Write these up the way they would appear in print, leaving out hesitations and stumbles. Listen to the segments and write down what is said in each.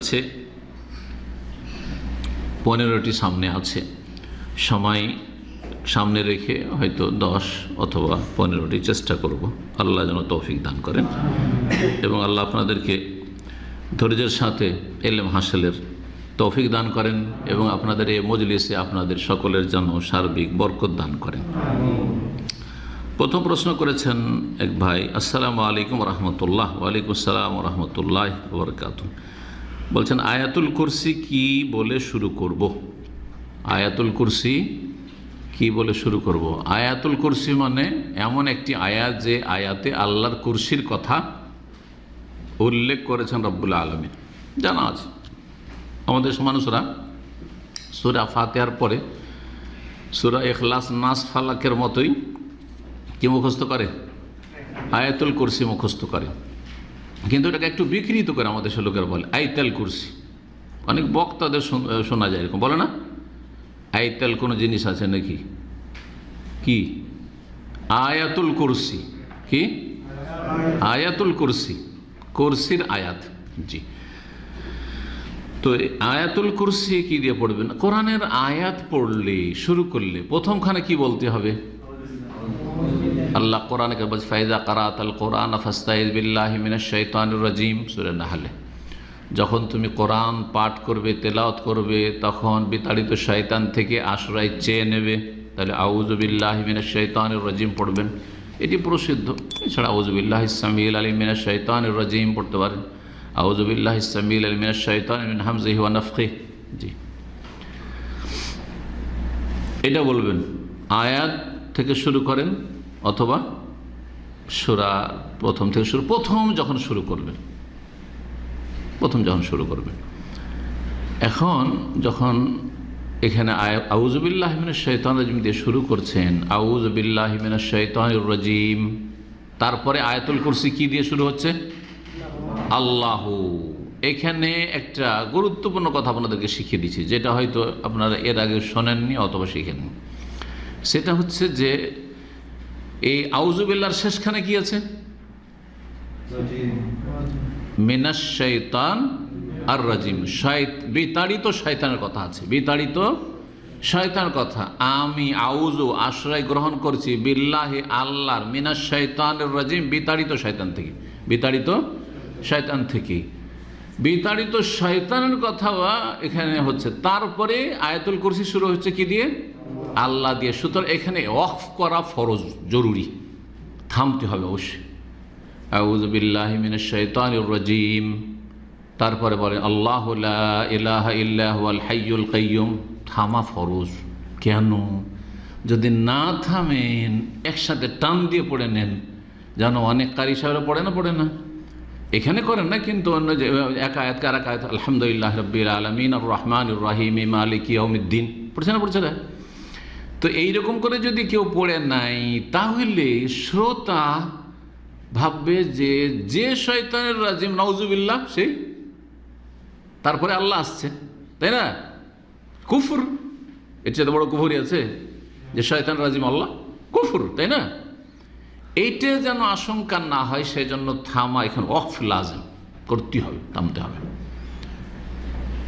যাচ্ছে, 15টি সামনে আছে, সময় সামনে রেখে হয়তো 10 অথবা 15টি চেষ্টা করব। আল্লাহ যেন তৌফিক দান করেন এবং আল্লাহ আপনাদেরকে ধৈর্যের সাথে ইলম হাসিলের তৌফিক দান করেন এবং আপনাদের এই মজলিসে আপনাদের সকলের জন্য সার্বিক বরকত দান করেন। প্রথম প্রশ্ন করেছেন এক ভাই, আসসালামু আলাইকুম রহমতুল্লাহ। ওয়ালাইকুম আসসালাম রহমতুল্লাহ বরকাতুহু। বলছেন আয়াতুল কুরসি কি বলে শুরু করব? আয়াতুল কুরসি কি বলে শুরু করব? আয়াতুল কুরসি মানে এমন একটি আয়াত যে আয়াতে আল্লাহর কুরসির কথা উল্লেখ করেছেন রব্বুল আলামিন। জানা আছে আমাদের মানুষরা সূরা ফাতিহার পরে সূরা ইখলাস, নাস, ফালাকের মতোই কি মুখস্থ করে? আয়াতুল কুরসি মুখস্থ করে, কিন্তু এটাকে একটু বিকৃত করে আমাদের সে লোকেরা বলে আয়াতুল কুরসি। অনেক বক্তাদের শোনা যায় এরকম বলে না, আয়াতুল কোনো জিনিস আছে নাকি? কি আয়াতুল কুরসি? কি আয়াতুল কুরসি? কুরসির আয়াত। জি, তো আয়াতুল কুরসি কি দিয়ে পড়বেন? কোরআনের আয়াত পড়লে শুরু করলে প্রথমখানে কি বলতে হবে? আল্লাহ কোরআনে বলছে ফাইজা কারাতাল কোরআন ফাস্তাইজ বিল্লাহি মিনাশ শাইতানির রাজিম, সূরা নাহলে। যখন তুমি কোরআন পাঠ করবে, তেলাওয়াত করবে, তখন বিতাড়িত শয়তান থেকে আশ্রয় চেয়ে নেবে। তাহলে আউযু বিল্লাহি মিনাশ শাইতানির রাজিম পড়বেন, এটি প্রসিদ্ধ। এছাড়া আউযু বিল্লাহিস সামিউল আলিম মিনাশ শাইতানির রাজিম পড়তে পারেন, আউযু বিল্লাহিস সামিউল আলিম মিনাশ শাইতানি মিন হামজিহি ওয়া নাফখিহি। জি, এটা বলবেন। আয়াত থেকে শুরু করেন অথবা সূরা প্রথম থেকে শুরু, প্রথম যখন শুরু করবেন। এখন যখন এখানে আউযু বিল্লাহি মিনাশ শাইতানির রাজিম দিয়ে শুরু করছেন, আউযু বিল্লাহি মিনাশ শাইতানির রাজিম, তারপরে আয়াতুল কুরসি কি দিয়ে শুরু হচ্ছে? আল্লাহু। এখানে একটা গুরুত্বপূর্ণ কথা আপনাদেরকে শিখিয়ে দিচ্ছি, যেটা হয়তো আপনারা এর আগে শোনেননি অথবা শিখেননি। সেটা হচ্ছে যে এই আউযু বিল্লাহর শেষখানে কি আছে? মিনাশ শাইতান আর রাজিম, বিতাড়িত শয়তানের কথা আছে। বিতাড়িত শয়তানের কথা। আমি আউযু আশ্রয় গ্রহণ করছি বিল্লাহি আল্লাহর, মিনাশ শাইতানির রাজিম বিতাড়িত শয়তান থেকে। বিতাড়িত শয়তান থেকে, বিতাড়িত শয়তানের কথা এখানে হচ্ছে। তারপরে আয়াতুল কুরসি শুরু হচ্ছে কি দিয়ে? আল্লাহ দিয়ে। সুতরাং এখানে ওয়াকফ করা ফরজ, জরুরি, থামতে হবে অবশ্যই। আউযু বিল্লাহি মিনাশ শাইতানির রাজিম, তারপরে বলেন আল্লাহু লা ইলাহা ইল্লা হুয়াল হাইয়ুল কাইয়ুম, থামা ফরজ। কেন? যদি না থামেন, একসাথে টান দিয়ে পড়ে নেন, জানো অনেক কারি সাহেবরা পড়ে না, এখানে করেন না, কিন্তু অন্য যে এক আয়াত আর এক আয়াত, আলহামদুলিল্লাহ রাব্বিল আলামিন আর রহমানির রহিম মালিকি ইয়াউমিদ্দিন পড়ছে না। তো এইরকম করে যদি কেউ পড়ে নাই, তাহলে শ্রোতা ভাববে যে শয়তানের রাজিম নাউজুবিল্লাহ সেই, তারপরে আল্লাহ আসছে, তাই না? কুফর, এর চেয়ে বড় কুফরই আছে যে শয়তান রাজিম আল্লাহ, কুফর, তাই না? এইটা যেন আশঙ্কা না হয়, সেই জন্য থামা এখানে ওয়াকফ লাজিম করতে হবে, থামতে হবে।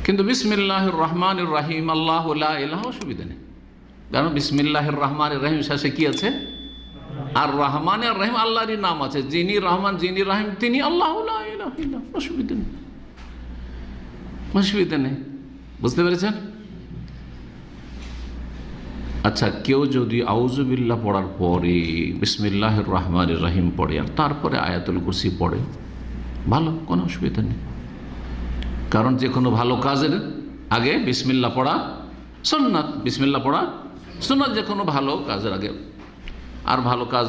কিন্তু বিসমিল্লাহির রহমানির রহিম আল্লাহু লা ইলাহা, অসুবিধা নেই, কারণ বিসমিল্লাহির রহমানির রহিম শেষে কি আছে? আর রহমান আর রহিম আল্লাহরই নাম আছে, যিনি রহমান যিনি রহিম তিনি আল্লাহু লা ইলাহা ইল্লাহু। অসুবিধা নেই, বুঝতে পেরেছেন? আচ্ছা, কেউ যদি আউযু বিল্লাহ পড়ার পরে বিসমিল্লাহির রহমানির রহিম পড়ে আর তারপরে আয়াতুল কুরসি পড়ে, ভালো, কোনো অসুবিধা নেই। কারণ যে কোনো ভালো কাজের আগে বিসমিল্লাহ পড়া সুন্নাত, বিসমিল্লাহ পড়া সুন্নাত। যে কোনো ভালো কাজের আগে আর ভালো কাজ,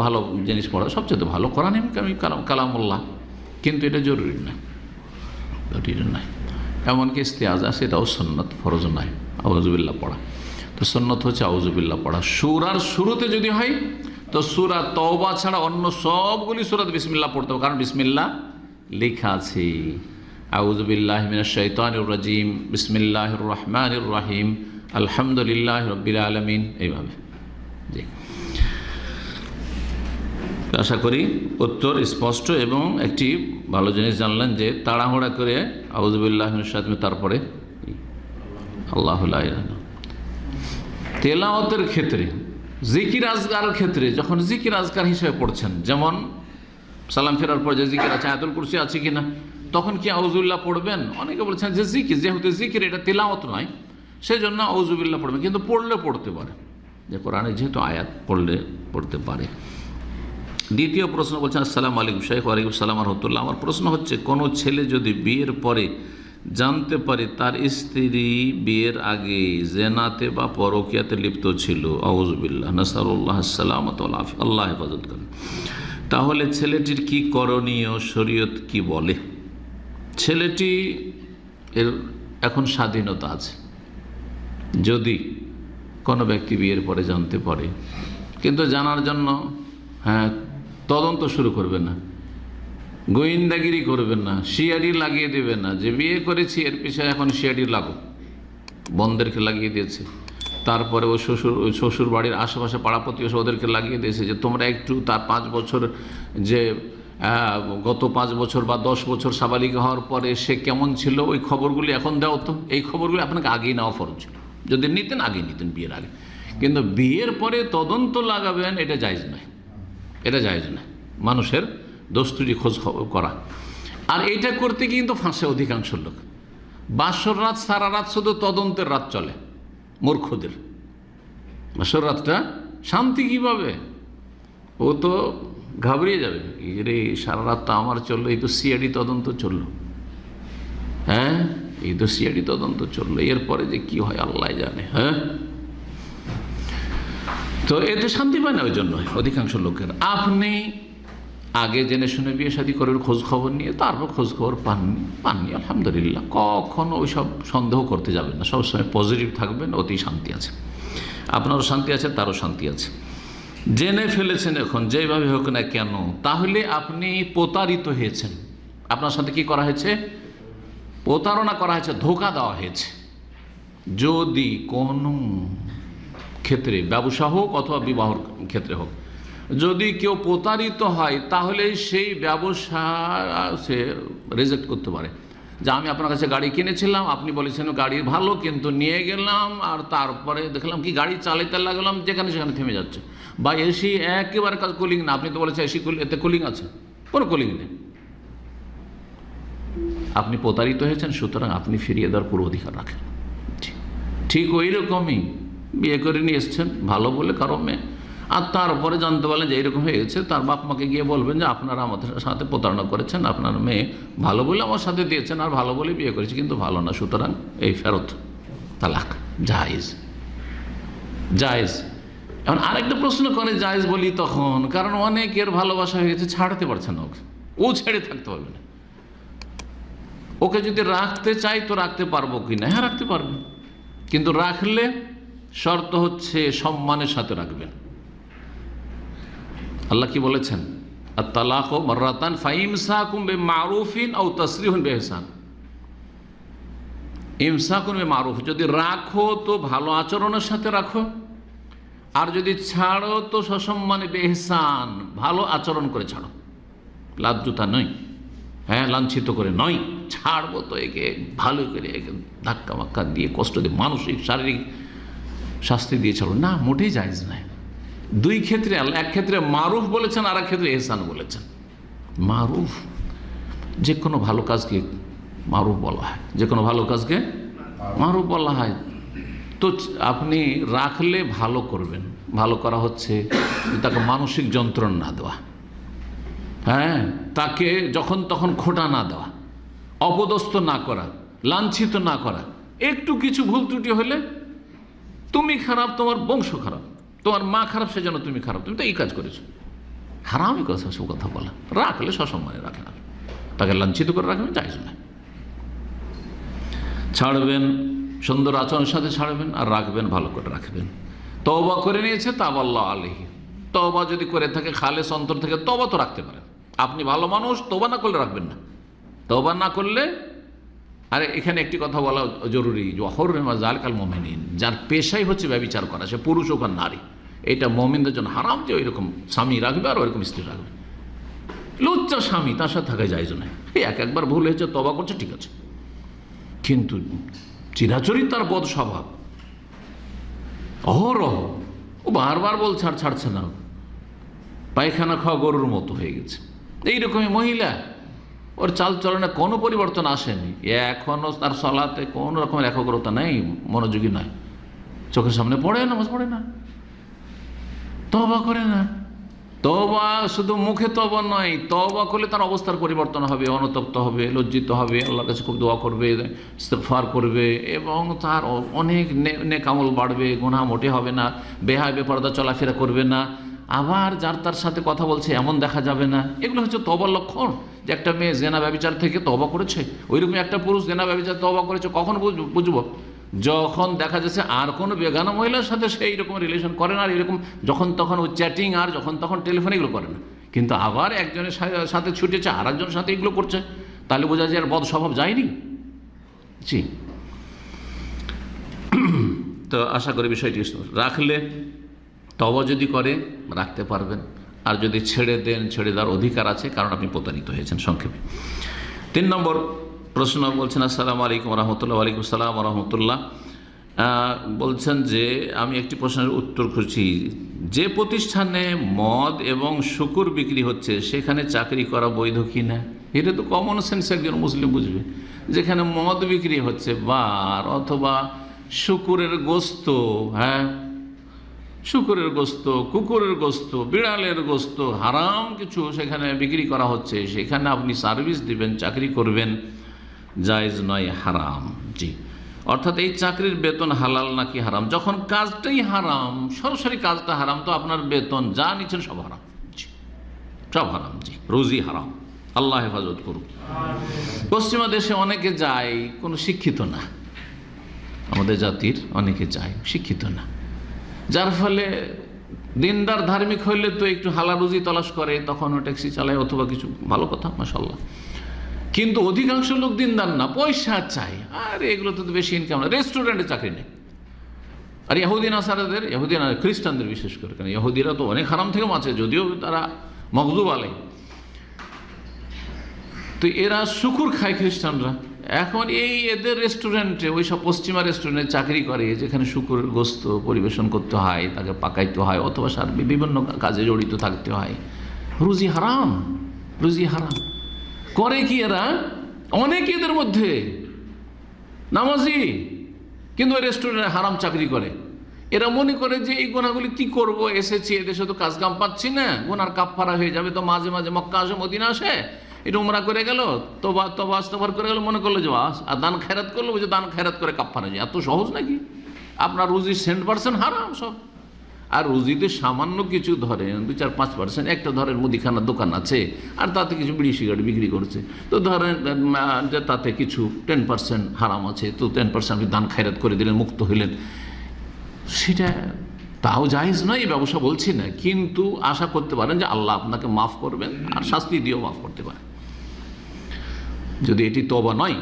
ভালো জিনিস পড়া সবচেয়ে ভালো, কোরআন কালামুল্লাহ। কিন্তু এটা জরুরি নয়, এমনকি ইস্তেআজা সেটাও সুন্নাত, ফরজ নয় আউযু বিল্লাহ পড়া। তো সুন্নাত হচ্ছে আউযু বিল্লাহ পড়া। সূরার শুরুতে যদি হয় তো সূরা তওবা ছাড়া অন্য সবগুলি সূরাতে বিসমিল্লাহ পড়তে হবে, কারণ বিসমিল্লাহ লেখা আছে। আউযু বিল্লাহি মিনাশ শাইতানির রাজিম, বিসমিল্লাহির রহমানির রহিম, আলহামদুলিল্লাহি রাব্বিল আলামিন, এইভাবে। জি, আশা করি উত্তর স্পষ্ট এবং একটি ভালো জিনিস জানলেন যে তাড়াহুড়া করে আউযুবিল্লাহি মিনাশ শাইতানির তারপরে আল্লাহু লা ইলাহা ইল্লাল্লাহ। তেলাওয়াতের ক্ষেত্রে, জিকির আজকারের ক্ষেত্রে যখন জিকির আজকার হিসেবে পড়ছেন, যেমন সালাম ফেরার পর যে জিকির আছে, আয়াতুল কুরসি আছে কিনা, তখন কি আউযুবিল্লাহ পড়বেন? অনেকে বলছেন যে জিকির, যেহেতু জিকির এটা তেলাওয়াত নয়, সেই জন্য আউযুবিল্লাহ পড়বেন, কিন্তু পড়লে পড়তে পারে, যে কোরআনে যেহেতু আয়াত পড়লে পড়তে পারে। দ্বিতীয় প্রশ্ন বলছেন, আসসালামু আলাইকুম শাইখ। ওয়ালাইকুম সালাম রাহমাতুল্লাহ। আমার প্রশ্ন হচ্ছে, কোনো ছেলে যদি বিয়ের পরে জানতে পারে তার স্ত্রী বিয়ের আগে জেনাতে বা পরকিয়াতে লিপ্ত ছিল, আউযুবিল্লাহ, নাসারুল্লাহ আসসালামাত ওয়াল আফিয়া, আল্লাহ হেফাজত করেন, তাহলে ছেলেটির কি করণীয়, শরীয়ত কি বলে? ছেলেটি এর এখন স্বাধীনতা আছে। যদি কোনো ব্যক্তি বিয়ের পরে জানতে পারে, কিন্তু জানার জন্য তদন্ত শুরু করবে না, গোয়েন্দাগিরি করবেন না, সিআইডি লাগিয়ে দেবেন না যে বিয়ে করেছি এর পিছনে এখন সিআইডি লাগো, বন্ধেরকে লাগিয়ে দিয়েছে, তারপরে ও শ্বশুর বাড়ির আশেপাশে পাড়া প্রতিবেশী ওদেরকে লাগিয়ে দিয়েছে যে তোমরা একটু তার 5 বছর, যে গত 5 বছর বা 10 বছর সাবালিকা হওয়ার পরে সে কেমন ছিল ওই খবরগুলি এখন দাও তো। এই খবরগুলি আপনাকে আগেই নেওয়া ফরজ ছিল, যদি নিতেন আগেই নিতেন বিয়ের আগে, কিন্তু বিয়ের পরে তদন্ত লাগাবেন এটা জায়েজ নয়, এটা জায়েজ নয়। মানুষের দোস্তুরি খোঁজ খবর করা, আর এইটা করতে কিন্তু ফাঁসে অধিকাংশ লোক। বাসর রাত সারা রাত শুধু তদন্তের রাত চলে মূর্খদের। বাসর রাতটা শান্তি কীভাবে, ও তো ঘাবড়িয়ে যাবে, রে সারা রাতটা আমার চললো, এই তো সিআইডি তদন্ত চললো, হ্যাঁ এই তো সিআইডি তদন্ত চললো, এরপরে যে কি হয় আল্লাহ জানে। হ্যাঁ, তো এতে শান্তি পায় না ওই জন্য অধিকাংশ লোকের। আপনি আগে জেনে শুনে বিয়ে শাদী করার খোঁজ খবর নিয়ে তারপর খোঁজ খবর পাননি আলহামদুলিল্লাহ, কখনো ওই সব সন্দেহ করতে যাবেন না, সবসময় পজিটিভ থাকবেন, অতি শান্তি আছে, আপনারও শান্তি আছে, তারও শান্তি আছে। জেনে ফেলেছেন এখন যেভাবে হোক না কেন, তাহলে আপনি প্রতারিত হয়েছেন, আপনার সাথে কি করা হয়েছে? প্রতারণা করা হয়েছে, ধোঁকা দেওয়া হয়েছে। যদি কোনো ক্ষেত্রে, ব্যবসা হোক অথবা বিবাহর ক্ষেত্রে হোক, যদি কেউ প্রতারিত হয় তাহলে সেই ব্যবসা সে রিজেক্ট করতে পারে। যে আমি আপনার কাছে গাড়ি কিনেছিলাম, আপনি বলেছেন গাড়ি ভালো, কিন্তু নিয়ে গেলাম আর তারপরে দেখলাম কি গাড়ি চালাতে লাগলাম যেখানে সেখানে থেমে যাচ্ছে, বা এসি একেবারে কাজ কুলিং না, আপনি তো বলেছেন এসি এতে কুলিং আছে, কোনো কুলিং নেই, আপনি প্রতারিত হয়েছেন, সুতরাং আপনি ফিরিয়ে দেওয়ার পুরো অধিকার রাখেন। ঠিক ওই রকমই বিয়ে করে নিয়ে এসছেন ভালো বলে কারো মেয়ে, আর তারপরে জানতে পারলেন যে এইরকম হয়ে গেছে, তার বাপ মাকে গিয়ে বলবেন যে আপনারা আমাদের সাথে প্রতারণা করেছেন, আপনার মেয়ে ভালো বলে আমার সাথে দিয়েছেন আর ভালো বলে বিয়ে করেছে, কিন্তু ভালো না, সুতরাং এই ফেরত, তালাক, জায়েজ, জায়েজ। এখন আরেকটা প্রশ্ন করে জায়েজ বলি তখন, কারণ অনেকের ভালোবাসা হয়ে গেছে, ছাড়তে পারছে না, ওকে ও ছেড়ে থাকতে পারবে না, ওকে যদি রাখতে চাই তো রাখতে পারবো কি না? হ্যাঁ রাখতে পারবেন, কিন্তু রাখলে শর্ত হচ্ছে সম্মানের সাথে রাখবেন। আল্লাহ কি বলেছেন? আত-তালাকু মাররাতান ফাইমসাকুম বিমারুফিন আও তাসরিহুন বিইহসান। ইমসাকুন বিমারুফ, যদি রাখো তো ভালো আচরণের সাথে রাখো, আর যদি ছাড়ো তো সসম্মানে বিইহসান, ভালো আচরণ করে ছাড়ো, লাজ্জুতা নয়, হ্যাঁ লাঞ্ছিত করে নয়, ছাড়বো তো একে ভালো করে, একে ধাক্কা মাক্কা দিয়ে কষ্ট দিয়ে মানসিক শারীরিক শাস্তি দিয়ে ছাড়ো না, মোটেই জায়েজ নয়। দুই ক্ষেত্রে আল্লাহ, এক ক্ষেত্রে মারুফ বলেছেন আর এক ক্ষেত্রে ইহসান বলেছেন। মারুফ, যে কোনো ভালো কাজকে মারুফ বলা হয়, যে কোনো ভালো কাজকে মারুফ বলা হয়। তো আপনি রাখলে ভালো করবেন, ভালো করা হচ্ছে তাকে মানসিক যন্ত্রণা না দেওয়া, হ্যাঁ তাকে যখন তখন খোঁটা না দেওয়া, অপদস্থ না করা, লাঞ্ছিত না করা। একটু কিছু ভুল ত্রুটি হলে তুমি খারাপ, তোমার বংশ খারাপ, তোমার মা খারাপ, সেজন্য তুমি খারাপ, তুমি তো এই কাজ করেছো, হারামই কথা, সব কথা বলা। রাখলে সসম্মানে রাখে না, তাকে লাঞ্ছিত করে রাখবেন, জায়েজ না। ছাড়বেন সুন্দর আচরণের সাথে ছাড়বেন, আর রাখবেন ভালো করে রাখবেন। তওবা করে নিয়েছে তাবাল্লাহু আলাইহি, তওবা যদি করে থাকে খালেস অন্তর থেকে, তওবা তো রাখতে পারেন। আপনি ভালো মানুষ, তওবা না করলে রাখবেন না, তওবা না করলে। আর এখানে একটি কথা বলা জরুরি, ওয়াহুররিমা যালিকাল মুমিনিন, যার পেশাই হচ্ছে ব্যভিচার করা, সে পুরুষ হোক আর নারী, এটা মুমিনদের জন্য হারাম যে ওইরকম স্বামী রাখবে আর ওইরকম স্ত্রী রাখবে। লুচ্চা স্বামী, তার সাথে থাকা যায় না। এই একবার ভুল হয়েছে, তওবা করছে, ঠিক আছে, কিন্তু চিরাচরিত তার বদ স্বভাব, অহরহ ও বারবার বলছে আর ছাড়ছে না, পায়খানা খাওয়া গরুর মতো হয়ে গেছে। এইরকমই মহিলা, ওর চালচলনে কোনো পরিবর্তন আসেনি, এখনও তার সলাতে কোনো রকমের একাগ্রতা নেই, মনোযোগী নয়, চোখের সামনে পড়ে, নামাজ পড়ে না, তওবা করে না। তওবা শুধু মুখে তওবা নয়, তওবা করলে তার অবস্থার পরিবর্তন হবে, অনুতপ্ত হবে, লজ্জিত হবে, আল্লাহর কাছে খুব দোয়া করবে, ইস্তিগফার করবে, এবং তার অনেক নেক আমল বাড়বে, গুনাহ মোটে হবে না, বেহায় বেপরদা চলাফেরা করবে না, আবার যার তার সাথে কথা বলছে এমন দেখা যাবে না। এগুলো হচ্ছে তওবার লক্ষণ। যে একটা মেয়ে জেনা ব্যভিচার থেকে তওবা করেছে, ওইরকম একটা পুরুষ জেনা ব্যভিচার তওবা করেছে, কখন বুঝবো? যখন দেখা যাচ্ছে আর কোনো বেগানা মহিলার সাথে সেই রকম রিলেশন করে না, আর এরকম যখন তখন ও চ্যাটিং আর যখন তখন টেলিফোন এগুলো করে না, কিন্তু আবার একজনের সাথে ছুটেছে আর একজনের সাথে এগুলো করছে, তাহলে বোঝা যায় আর বদ স্বভাব যায়নি। জি, তো আশা করি বিষয়টি রাখলে, তওবা যদি করে রাখতে পারবেন, আর যদি ছেড়ে দেন, ছেড়ে দেওয়ার অধিকার আছে, কারণ আপনি প্রতারিত হয়েছেন। সংক্ষেপে 3 নম্বর প্রশ্ন বলছেন, আসসালামু আলাইকুম রহমতুল্লাহ। ওয়ালাইকুম আসসালাম রহমতুল্লাহ। বলছেন যে আমি একটি প্রশ্নের উত্তর খুঁজছি, যে প্রতিষ্ঠানে মদ এবং শুকুর বিক্রি হচ্ছে সেখানে চাকরি করা বৈধ কি না? এটা তো কমন সেন্স একজন মুসলিম বুঝবে। যেখানে মদ বিক্রি হচ্ছে বার, অথবা শুকুরের গোস্ত, হ্যাঁ, শুকুরের গোস্ত, কুকুরের গোস্ত, বিড়ালের গোস্ত, হারাম কিছু সেখানে বিক্রি করা হচ্ছে, সেখানে আপনি সার্ভিস দিবেন, চাকরি করবেন, জায়েজ নয়, হারাম। জি, অর্থাৎ এই চাকরির বেতন হালাল নাকি হারাম? যখন কাজটাই হারাম, সরাসরি কাজটা হারাম, তো আপনার বেতন যা নিচ্ছেন সব হারাম। জি, সব হারাম। জি, রুজি হারাম, আল্লাহ হেফাজত করুক। পশ্চিমা দেশে অনেকে যায়, কোনো শিক্ষিত না, আমাদের জাতির অনেকে যায় শিক্ষিত না, যার ফলে দিনদার ধার্মিক হইলে তো একটু হালাল রুজি তলাশ করে, তখন ও ট্যাক্সি চালায় অথবা কিছু, ভালো কথা, মাশাআল্লাহ। কিন্তু অধিকাংশ লোক দিনদার না, পয়সা চায়, আর এগুলো তো বেশি ইনকাম না, রেস্টুরেন্টে চাকরি নেই। আর ইহুদি নাসারাদের, ইহুদি না খ্রিস্টানদের বিশেষ করে, কারণ ইহুদিরা তো অনেক হারাম থেকে বাঁচে, যদিও তারা মগজুব আলে, তো এরা শুকুর খায় খ্রিস্টানরা। এখন এই এদের রেস্টুরেন্টে, ওই সব পশ্চিমা রেস্টুরেন্টে চাকরি করে, যেখানে শুকুরের গোস্ত পরিবেশন করতে হয়, তাকে পাকাইতে হয়, অথবা বিভিন্ন কাজে জড়িত থাকতে হয়, রুজি হারাম, রুজি হারাম। করে কি এরা? অনেক এদের মধ্যে নামাজি, কিন্তু ওই রেস্টুরেন্টে হারাম চাকরি করে। এরা মনে করে যে এই গুনাহগুলি কি করব, এসেছি এদেশে তো কাজ কাম পাচ্ছি না, গুনার কাফফারা হয়ে যাবে, তো মাঝে মাঝে মক্কা আসে, মদিনা আসে, এটা উমরা করে গেল, তওবা ইস্তিগফার করে গেল, মনে করলো যে বাস, আর দান খেরাত করলো, যে দান খেরাত করে কাফফারা যায়। এত সহজ নাকি? আপনার রুজি 100% হারাম সব। আর রুজিতে সামান্য কিছু ধরেন, 2-4-5%, একটা ধরেন মুদিখানার দোকান আছে, আর তাতে কিছু বিড়ি সিগারেট বিক্রি করছে, তো ধরেন যে তাতে কিছু 10% হারাম আছে, তো 10% আপনি দান খেরাত করে দিলেন, মুক্ত হইলেন, সেটা তাও জায়েজ নয়, এই ব্যবসা বলছি না, কিন্তু আশা করতে পারেন যে আল্লাহ আপনাকে মাফ করবেন, আর শাস্তি দিয়েও মাফ করতে পারেন, যদি এটি তওবা নয়।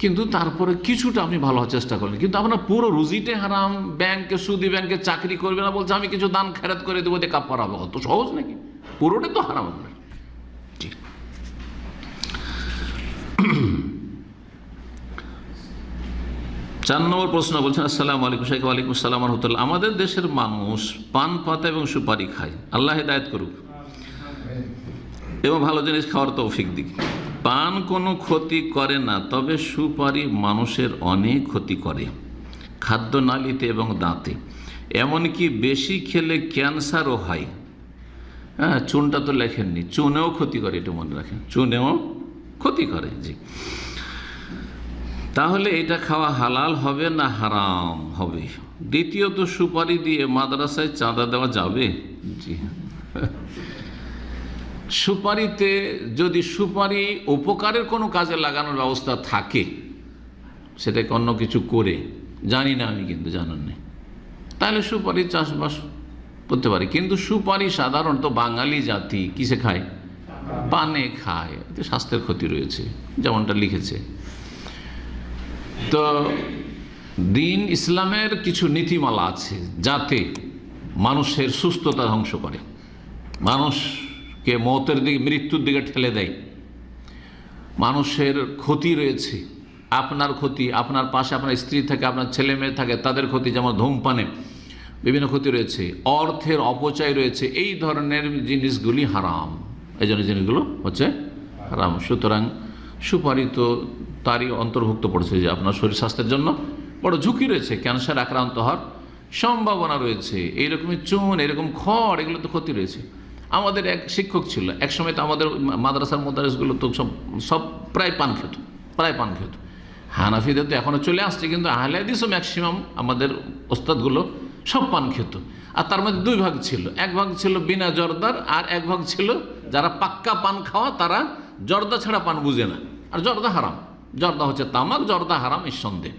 কিন্তু তারপরে কিছুটা আপনি ভালো হওয়ার চেষ্টা করলেন, কিন্তু আপনার পুরো রুজিতে হারাম। ব্যাংকে, সুদি ব্যাংকে চাকরি করবে না, বলছে আমি কিছু দান খেরাত করে দেবো, দিয়ে কাফারা হবে, অত সহজ নাকি? পুরোটা তো হারাম আপনার। ঠিক। 4 নম্বর প্রশ্ন বলছেন, আসসালামু আলাইকুম শাইখ। ওয়ালাইকুম আসসালাম রহমতুল্লাহ। আমাদের দেশের মানুষ পান পাতা এবং সুপারি খায়, আল্লাহ হিদায়াত করুক এবং ভালো জিনিস খাওয়ার তৌফিক দিক। পান কোনো ক্ষতি করে না, তবে সুপারি মানুষের অনেক ক্ষতি করে, খাদ্যনালীতে এবং দাঁতে, এমনকি বেশি খেলে ক্যান্সারও হয়। হ্যাঁ, চুনটা তো লেখেননি, চুনেও ক্ষতি করে, এটা মনে রাখেন, চুনেও ক্ষতি করে। জি, তাহলে এটা খাওয়া হালাল হবে না হারাম হবে? দ্বিতীয়ত, সুপারি দিয়ে মাদ্রাসায় চাঁদা দেওয়া যাবে? জি, সুপারিতে যদি সুপারি উপকারের কোনো কাজে লাগানোর ব্যবস্থা থাকে, সেটাকে অন্য কিছু করে, জানি না আমি, কিন্তু জানার নেই, তাহলে সুপারি চাষবাস করতে পারে। কিন্তু সুপারি সাধারণত বাঙালি জাতি কিসে খায়? পানে খায়, এতে স্বাস্থ্যের ক্ষতি রয়েছে, যেমনটা লিখেছে। তো দিন ইসলামের কিছু নীতিমালা আছে, যাতে মানুষের সুস্থতা ধ্বংস করে, মানুষ কে মৌতের দিকে, মৃত্যুর দিকে ঠেলে দেয়। মানুষের ক্ষতি রয়েছে, আপনার ক্ষতি, আপনার পাশে আপনার স্ত্রী থাকে, আপনার ছেলে মেয়ে থাকে, তাদের ক্ষতি, যেমন ধূমপানে বিভিন্ন ক্ষতি রয়েছে, অর্থের অপচয় রয়েছে, এই ধরনের জিনিসগুলি হারাম। এই জন্য জিনিসগুলো হচ্ছে হারাম। সুতরাং সুপারি তো তারই অন্তর্ভুক্ত পড়ছে যে আপনার শরীর স্বাস্থ্যের জন্য বড় ঝুঁকি রয়েছে, ক্যান্সার আক্রান্ত হওয়ার সম্ভাবনা রয়েছে, এইরকমই চুন, এরকম খড়, এগুলো তো ক্ষতি রয়েছে। আমাদের এক শিক্ষক ছিল, এক সময় তো আমাদের মাদ্রাসার মোদারেসগুলো তো সব প্রায় পান খেত। হানাফিদের তো এখনও চলে আসছে, কিন্তু আহলে হাদিসও ম্যাক্সিমাম আমাদের ওস্তাদগুলো সব পান খেত। আর তার মধ্যে দুই ভাগ ছিল, এক ভাগ ছিল বিনা জর্দার, আর এক ভাগ ছিল যারা পাক্কা পান খাওয়া, তারা জর্দা ছাড়া পান বুঝে না। আর জর্দা হারাম, জর্দা হচ্ছে তামাক, জর্দা হারাম নিঃসন্দেহে।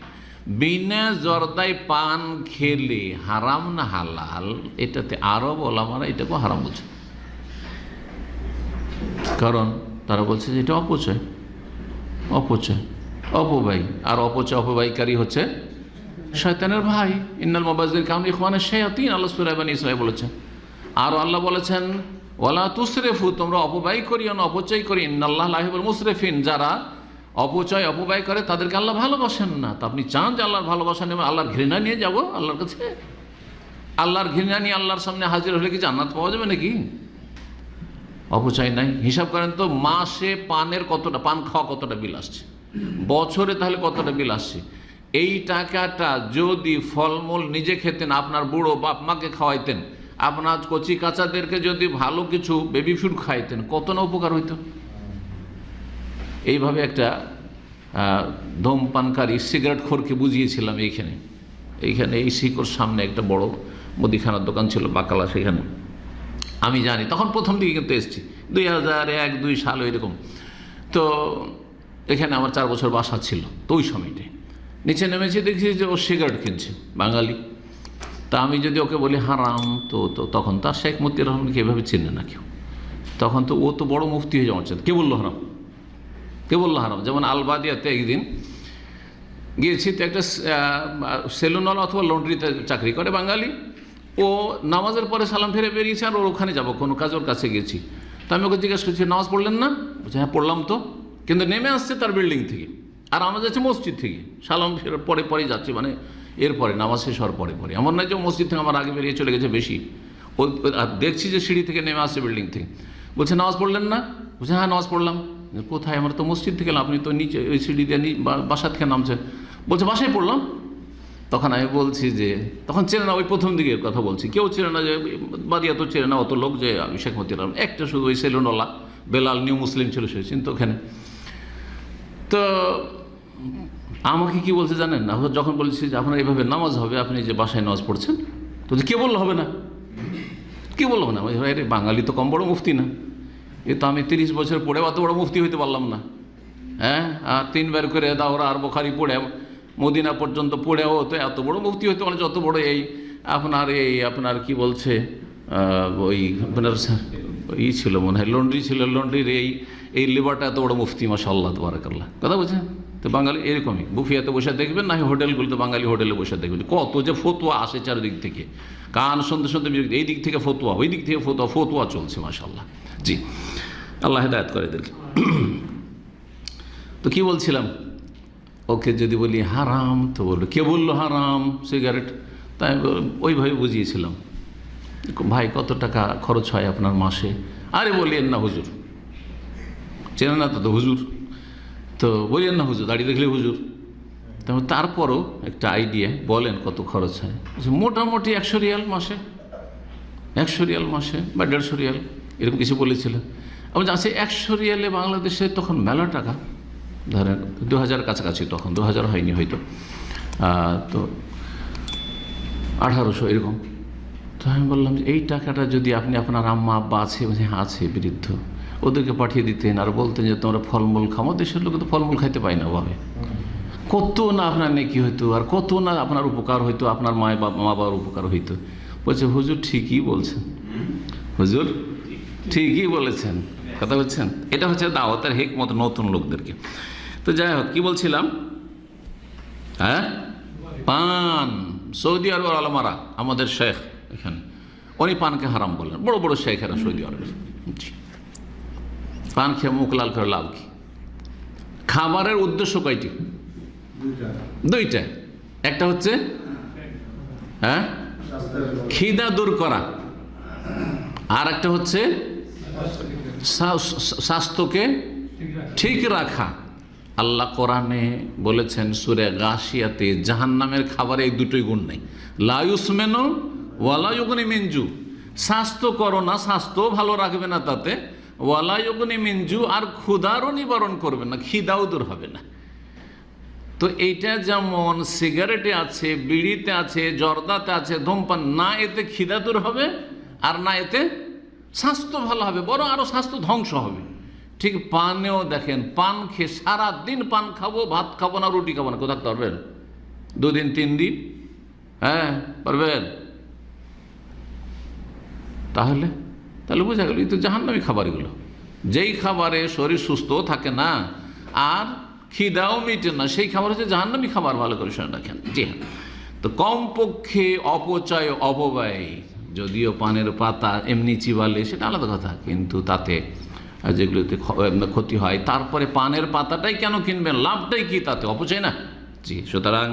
বিনা জর্দায় পান খেলে হারাম না হালাল, এটাতে আরব ওলামারা এটাকেও হারাম বলছে। কারণ তারা বলছে যে এটা অপচয়, অপব্যয়, আর অপব্যয়কারী হচ্ছে শয়তানের ভাই। ইন্নাল মুবাযযিরিন কানু ইখওয়ানাশ শায়াতিন, আল্লাহ সূরা বনী ইসরাঈল বলেছেন। আর আল্লাহ বলেছেন ওয়ালা তুসরিফু, তোমরা অপব্যয় করিও না, অপচয় করি। ইন্নাল্লাহা লা ইউহিব্বুল মুসরিফিন, যারা অপব্যয় করে তাদেরকে আল্লাহ ভালোবাসেন না। তা আপনি চান যে আল্লাহর ভালোবাসা নেবে, আল্লাহর ঘৃণা নিয়ে যাব আল্লাহর কাছে? আল্লাহর ঘৃণা নিয়ে আল্লাহর সামনে হাজির হলে কি জান্নাত পাওয়া যাবে নাকি? অপচয় নাই। হিসাব করেন তো, মাসে পানের কতটা, পান খাওয়া কতটা বিল আসছে, বছরে তাহলে কতটা বিল আসছে। এই টাকাটা যদি ফলমূল নিজে খেতেন, আপনার বুড়ো বাপ মাকে খাওয়াইতেন, আপনার কচি কাচাদেরকে যদি ভালো কিছু বেবি ফুড খাইতেন, কত না উপকার হইতো। এইভাবে একটা ধূমপানকারী সিগারেট খোরকে বুঝিয়েছিলাম। এইখানে এই শিকড় সামনে একটা বড় মুদিখানার দোকান ছিল, বাকালা, সেখানে আমি জানি, তখন প্রথম দিকে কিন্তু এসেছি 2001-2 সাল এরকম। তো এখানে আমার 4 বছর বাসা ছিল। তো ওই সময়টায় নিচে নেমেছি, দেখছি যে ও সিগারেট কিনছে, বাঙালি। তা আমি যদি ওকে বলি হারাম, তো তখন তার শেখ মতিউর রহমানকে এভাবে চিনে না কেউ। তখন তো ও তো বড় মুফতি হয়ে যাওয়ার চাচ্ছে, কে বললো হারাম? যেমন আলবাদিয়াতে একদিন গিয়েছি, তো একটা সেলুনওয়ালা অথবা লন্ড্রিতে চাকরি করে বাঙালি। ও নামাজের পরে সালাম ফিরে বেরিয়েছে, আর ওর ওখানে যাবো কোনো কাজ, ওর কাছে গেছি। তো আমি ওকে জিজ্ঞেস করছি, নামাজ পড়লেন না? বলছে হ্যাঁ পড়লাম তো। কিন্তু নেমে আসছে তার বিল্ডিং থেকে, আর আমরা যাচ্ছি মসজিদ থেকে, সালাম ফিরে পরে যাচ্ছি, মানে এরপরে নামাজ শেষ হওয়ার পরে। এমন নয় যে মসজিদ থেকে আমার আগে বেরিয়ে চলে গেছে বেশি। ও আর দেখছি যে সিঁড়ি থেকে নেমে আসছে বিল্ডিং থেকে। বলছে নামাজ পড়লেন না? বলছে হ্যাঁ নামাজ পড়লাম। কোথায়? আমরা তো মসজিদ থেকে, আপনি তো নিচে ওই সিঁড়ি দিয়ে বাসা থেকে নামছেন। বলছে বাসায় পড়লাম। তখন আমি বলছি যে, তখন চেনে না, ওই প্রথম দিকের কথা বলছি, কেউ চেনে না, যে বাদিয়া তো চেনে না অত লোক, যে আমি শেখ মতিউর রহমান। একটা শুধু ওই সেলুনওয়ালা বেলাল, নিউ মুসলিম ছিল, সে চিন্তা ওখানে। তো আমাকে কি বলছে জানেন না? যখন বলছি যে আপনার এইভাবে নামাজ হবে, আপনি যে বাসায় নামাজ পড়ছেন, তো কে বললো হবে না? কে বললো না? রে বাঙালি তো কম বড় মুফতি না, এ তো আমি 30 বছর পড়ে অত বড় মুফতি হইতে পারলাম না। হ্যাঁ, আর 3 বার করে দাওরা আর বুখারী পড়ে মদিনা পর্যন্ত পড়েও তো এত বড় মুফতি হইতে পারে, যত বড় এই আপনার কি বলছে, ওই আপনার ছিল মনে হয়, লন্ড্রি ছিল, লন্ড্রির এই লেবারটা এত বড় মুফতি, মাশাআল্লাহ তাবারাকাল্লাহ। কথা বলছেন তো? বাঙালি এরকমই বুফিয়াতে বসে দেখবেন, না হোটেলগুলোতে বাঙালি হোটেলে বসে দেখবেন, কত যে ফতোয়া আসে চারিদিক থেকে, কান শুনতে এই দিক থেকে ফতোয়া, ওই দিক থেকে ফতোয়া চলছে, মাশাআল্লাহ। জি, আল্লাহ হেদায়েত করে এদেরকে। তো কি বলছিলাম? ওকে যদি বলি হারাম, তো বললো কে বললো হারাম সিগারেট? তাই ওইভাবে বুঝিয়েছিলাম, ভাই কত টাকা খরচ হয় আপনার মাসে? আরে বলিয়েন না হুজুর, চেনে না তো হুজুর, তো বলিয়েন না হুজুর, দাঁড়িয়ে দেখলে হুজুর। তারপরও একটা আইডিয়া বলেন কত খরচ হয়। মোটামুটি 100 রিয়াল মাসে, 100 রিয়াল মাসে বা 150 রিয়াল, এরকম কিছু বলেছিলেন। আমি জানছি 100 রিয়ালে বাংলাদেশে তখন মেলা টাকা, ধরেন 2000 কাছাকাছি, তখন 2000 হয়নি হয়তো, তো 1800 এরকম। তো আমি বললাম যে এই টাকাটা যদি আপনি, আপনার আম্মা আব্বা আছে, হ্যাঁ আছে, বৃদ্ধ, ওদেরকে পাঠিয়ে দিতেন, আর বলতেন যে তোমরা ফলমূল খাও। দেশের লোক তো ফলমূল খাইতে পায় না ভাবে, কত না আপনার নেকি হইতো, আর কত না আপনার উপকার হইতো, আপনার মা বাবার উপকার হইতো। বলছে হুজুর ঠিকই বলছেন, হুজুর ঠিকই বলেছেন। কথা বলছেন, এটা হচ্ছে দাওয়াতের হিকমত নতুন লোকদেরকে। তো যাই হোক, কি বলছিলাম? হ্যাঁ, পান। সৌদি আরবের আলেমারা, আমাদের শেখ এখানে, উনি পানকে হারাম বলেন, বড় বড় শেখেরা সৌদি আরবের। পান খেয়ে মুখ লাল করে লাভ কি? খাবারের উদ্দেশ্য কয়টি? দুইটা। একটা হচ্ছে খিদা দূর করা, আর একটা হচ্ছে স্বাস্থ্যকে ঠিক রাখা। আল্লাহ কোরআনে বলেছেন সূরা গাশিয়াতে, জাহান্নামের খাবারে এই দুটোই গুণ নেই, লা ইউসমিনু ওয়ালা ইউগনি মিন জু। স্বাস্থ্য করো না, স্বাস্থ্য ভালো রাখবে না তাতে, ওয়ালা ইউগনি মিন জু, আর ক্ষুধারও নিবারণ করবে না, খিদাও দূর হবে না। তো এইটা যেমন সিগারেটে আছে, বিড়িতে আছে, জর্দাতে আছে, ধূমপান, না এতে খিদা দূর হবে আর না এতে স্বাস্থ্য ভালো হবে, বরং আরও স্বাস্থ্য ধ্বংস হবে। ঠিক পানেও দেখেন, পান খেয়ে সারাদিন পান খাবো, ভাত খাবো না, রুটি খাবো না, কোথাও থাকতে পারবেন? 2 দিন 3 দিন, পারবেন? তাহলে বোঝা গেল এই তো জাহান্নামী খাবার এগুলো। যেই খাবারে শরীর সুস্থ থাকে না আর খিদাও মিটে না, সেই খাবার হচ্ছে জাহান্নামী খাবার। ভালো করে শুনে রাখেন। জি হ্যাঁ, তো কমপক্ষে অপচয় অপব্যয়, যদিও পানের পাতা এমনি চিবালে সেটা আলাদা কথা, কিন্তু তাতে যেগুলোতে ক্ষতি হয়, তারপরে পানের পাতাটাই কেন কিনবেন, লাভটাই কি তাতে? অপচয় না। জি, সুতরাং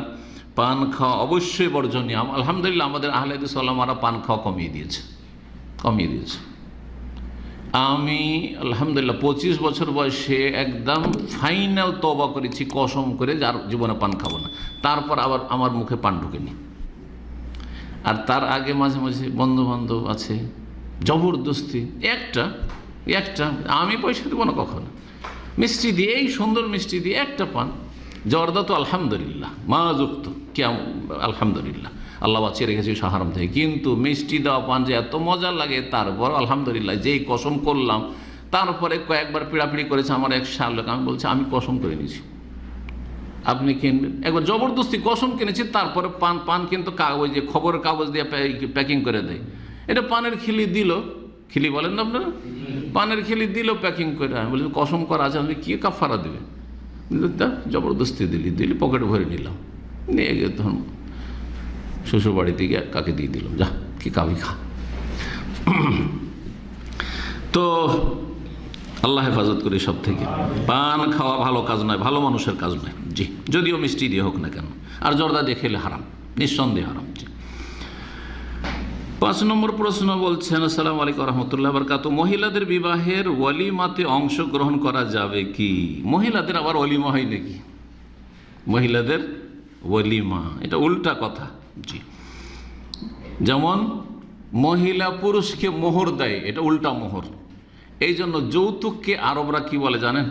পান খাওয়া অবশ্যই বর্জনীয়। আলহামদুলিল্লাহ আমাদের আহলে হাদিস ওলামারা পান খাওয়া কমিয়ে দিয়েছে। আমি আলহামদুলিল্লাহ 25 বছর বয়সে একদম ফাইনাল তওবা করেছি, কসম করে, যার জীবনে পান খাবো না। তারপর আবার আমার মুখে পান ঢুকেনি। আর তার আগে মাঝে মাঝে বন্ধু বান্ধব আছে জবরদস্তি, একটা আমি পয়সা দেবো না কখনো, মিষ্টি দিয়ে, এই সুন্দর মিষ্টি দিয়ে একটা পান। জর্দা তো আলহামদুলিল্লাহ মাযুক্ত, কেমন আলহামদুলিল্লাহ আল্লাহ বাঁচিয়ে রেখেছি হারাম থেকে, কিন্তু মিষ্টি দেওয়া পান যে এত মজা লাগে, তারপর আলহামদুলিল্লাহ যেই কসম করলাম, তারপরে কয়েকবার পিড়াপিড়ি করেছে আমার এক শালক। আমি বলছি আমি কসম করে নিয়েছি, আপনি কিনবেন? একবার জবরদস্তি কসম কিনেছি, তারপরে পান কিন্তু কাগজ, যে খবরের কাগজ দিয়ে প্যাকিং করে দেয়, এটা পানের খিলি দিল, খিলি বলেন না আপনারা, পানের খিলি দিল প্যাকিং করে। আমি বলছি কসম করা আছে, আপনি কী কাফারা দেবে? জবরদস্তি দিলি, পকেটে ভরে নিলাম, নিয়ে গিয়ে তখন শ্বশুর বাড়িতে গিয়ে কাকে দিয়ে দিলাম, যা কি কাবি খা। তো আল্লাহ হেফাজত করে সব থেকে। পান খাওয়া ভালো কাজ নয়, ভালো মানুষের কাজ নয়। জি, যদিও মিষ্টি দিয়ে হোক না কেন, আর জর্দা দিয়ে খেলে হারাম, নিঃসন্দেহে হারাম। জি। 5 নম্বর প্রশ্ন বলছেন, আসসালামু আলাইকুম রহমতুল্লাহ বারকাত, মহিলাদের বিবাহের ওয়ালিমাতে অংশগ্রহণ করা যাবে কি? মহিলাদের আবার ওয়ালিমা হয় নাকি? মহিলাদের ওয়ালিমা, এটা উল্টা কথা। জি, যেমন মহিলা পুরুষকে মোহর দেয়, এটা উল্টা মোহর। এই জন্য যৌতুককে আরবরা কি বলে জানেন?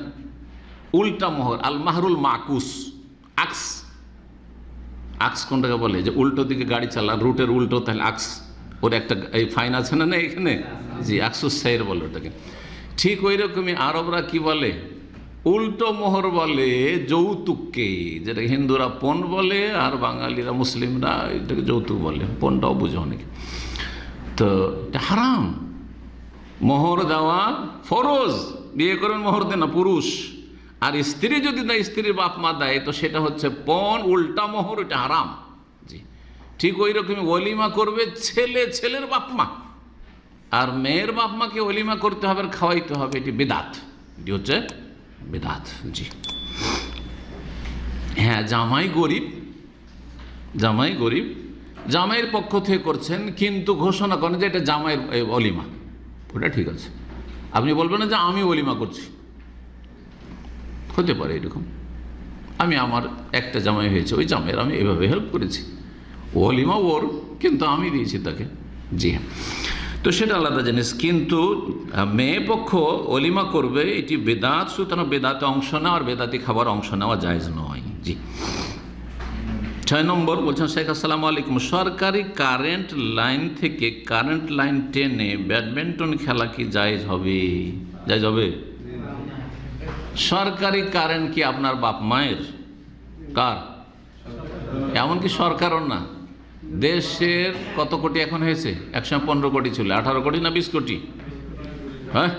উল্টা মোহর, আল মাহরুল মাকুস। আক্স কোনটাকে বলে? যে উল্টো দিকে গাড়ি চালান, রুটের উল্টো, তাহলে আক্স। ওর একটা এই ফাইন আছে না এখানে? জি, আকসুস সাইর বলে ওটাকে। ঠিক ওই রকমই আরবরা কি বলে? উল্টো মোহর বলে যৌতুককে, যেটা হিন্দুরা পণ বলে আর বাঙালিরা মুসলিমরা এটাকে যৌতুক বলে। পণটাও বুঝে অনেকে। তো এটা হারাম। মোহর দেওয়া ফরজ, বিয়ে করেন মোহর দেন না পুরুষ, আর স্ত্রী যদি দেয়, স্ত্রীর বাপ মা দেয়, তো সেটা হচ্ছে পণ, উল্টা মোহর, এটা হারাম। জি, ঠিক ওই রকমই ওলিমা করবে ছেলের বাপ মা, আর মেয়ের বাপ মাকে ওলিমা করতে হবে, খাওয়াইতে হবে, এটি বেদাত, এটি হচ্ছে বেদাত। জি হ্যাঁ, জামাই গরিব, জামাইয়ের পক্ষ থেকে করছেন, কিন্তু ঘোষণা করেন যে এটা জামাইয়ের ওলিমা, ওটা ঠিক আছে। আপনি বলবেন না যে আমি ওলিমা করছি, হতে পারে এরকম, আমি আমার একটা জামাই হয়েছে, ওই জামাইয়ের আমি এভাবে হেল্প করেছি, ওলিমা ওর, কিন্তু আমি দিয়েছি তাকে। জি হ্যাঁ, তো সেটা আলাদা জিনিস। কিন্তু মেয়ে পক্ষ ওলিমা করবে, এটি বেদাত। সুতরাং বেদাতে অংশ নেওয়া আর বেদাতি খাবার অংশ নেওয়া জায়েজ নয়। জি। 6 নম্বর বলছেন শেখ, আসসালামু আলাইকুম, সরকারি কারেন্ট লাইন থেকে কারেন্ট লাইন টেনে ব্যাডমিন্টন খেলা কি জায়েজ হবে? জায়েজ হবে? সরকারি কারেন্ট কি আপনার বাপ মায়ের? কার? এমনকি সরকারও না। দেশের কত কোটি এখন হয়েছে? 115 কোটি ছিল, 18 কোটি না 20 কোটি? হ্যাঁ,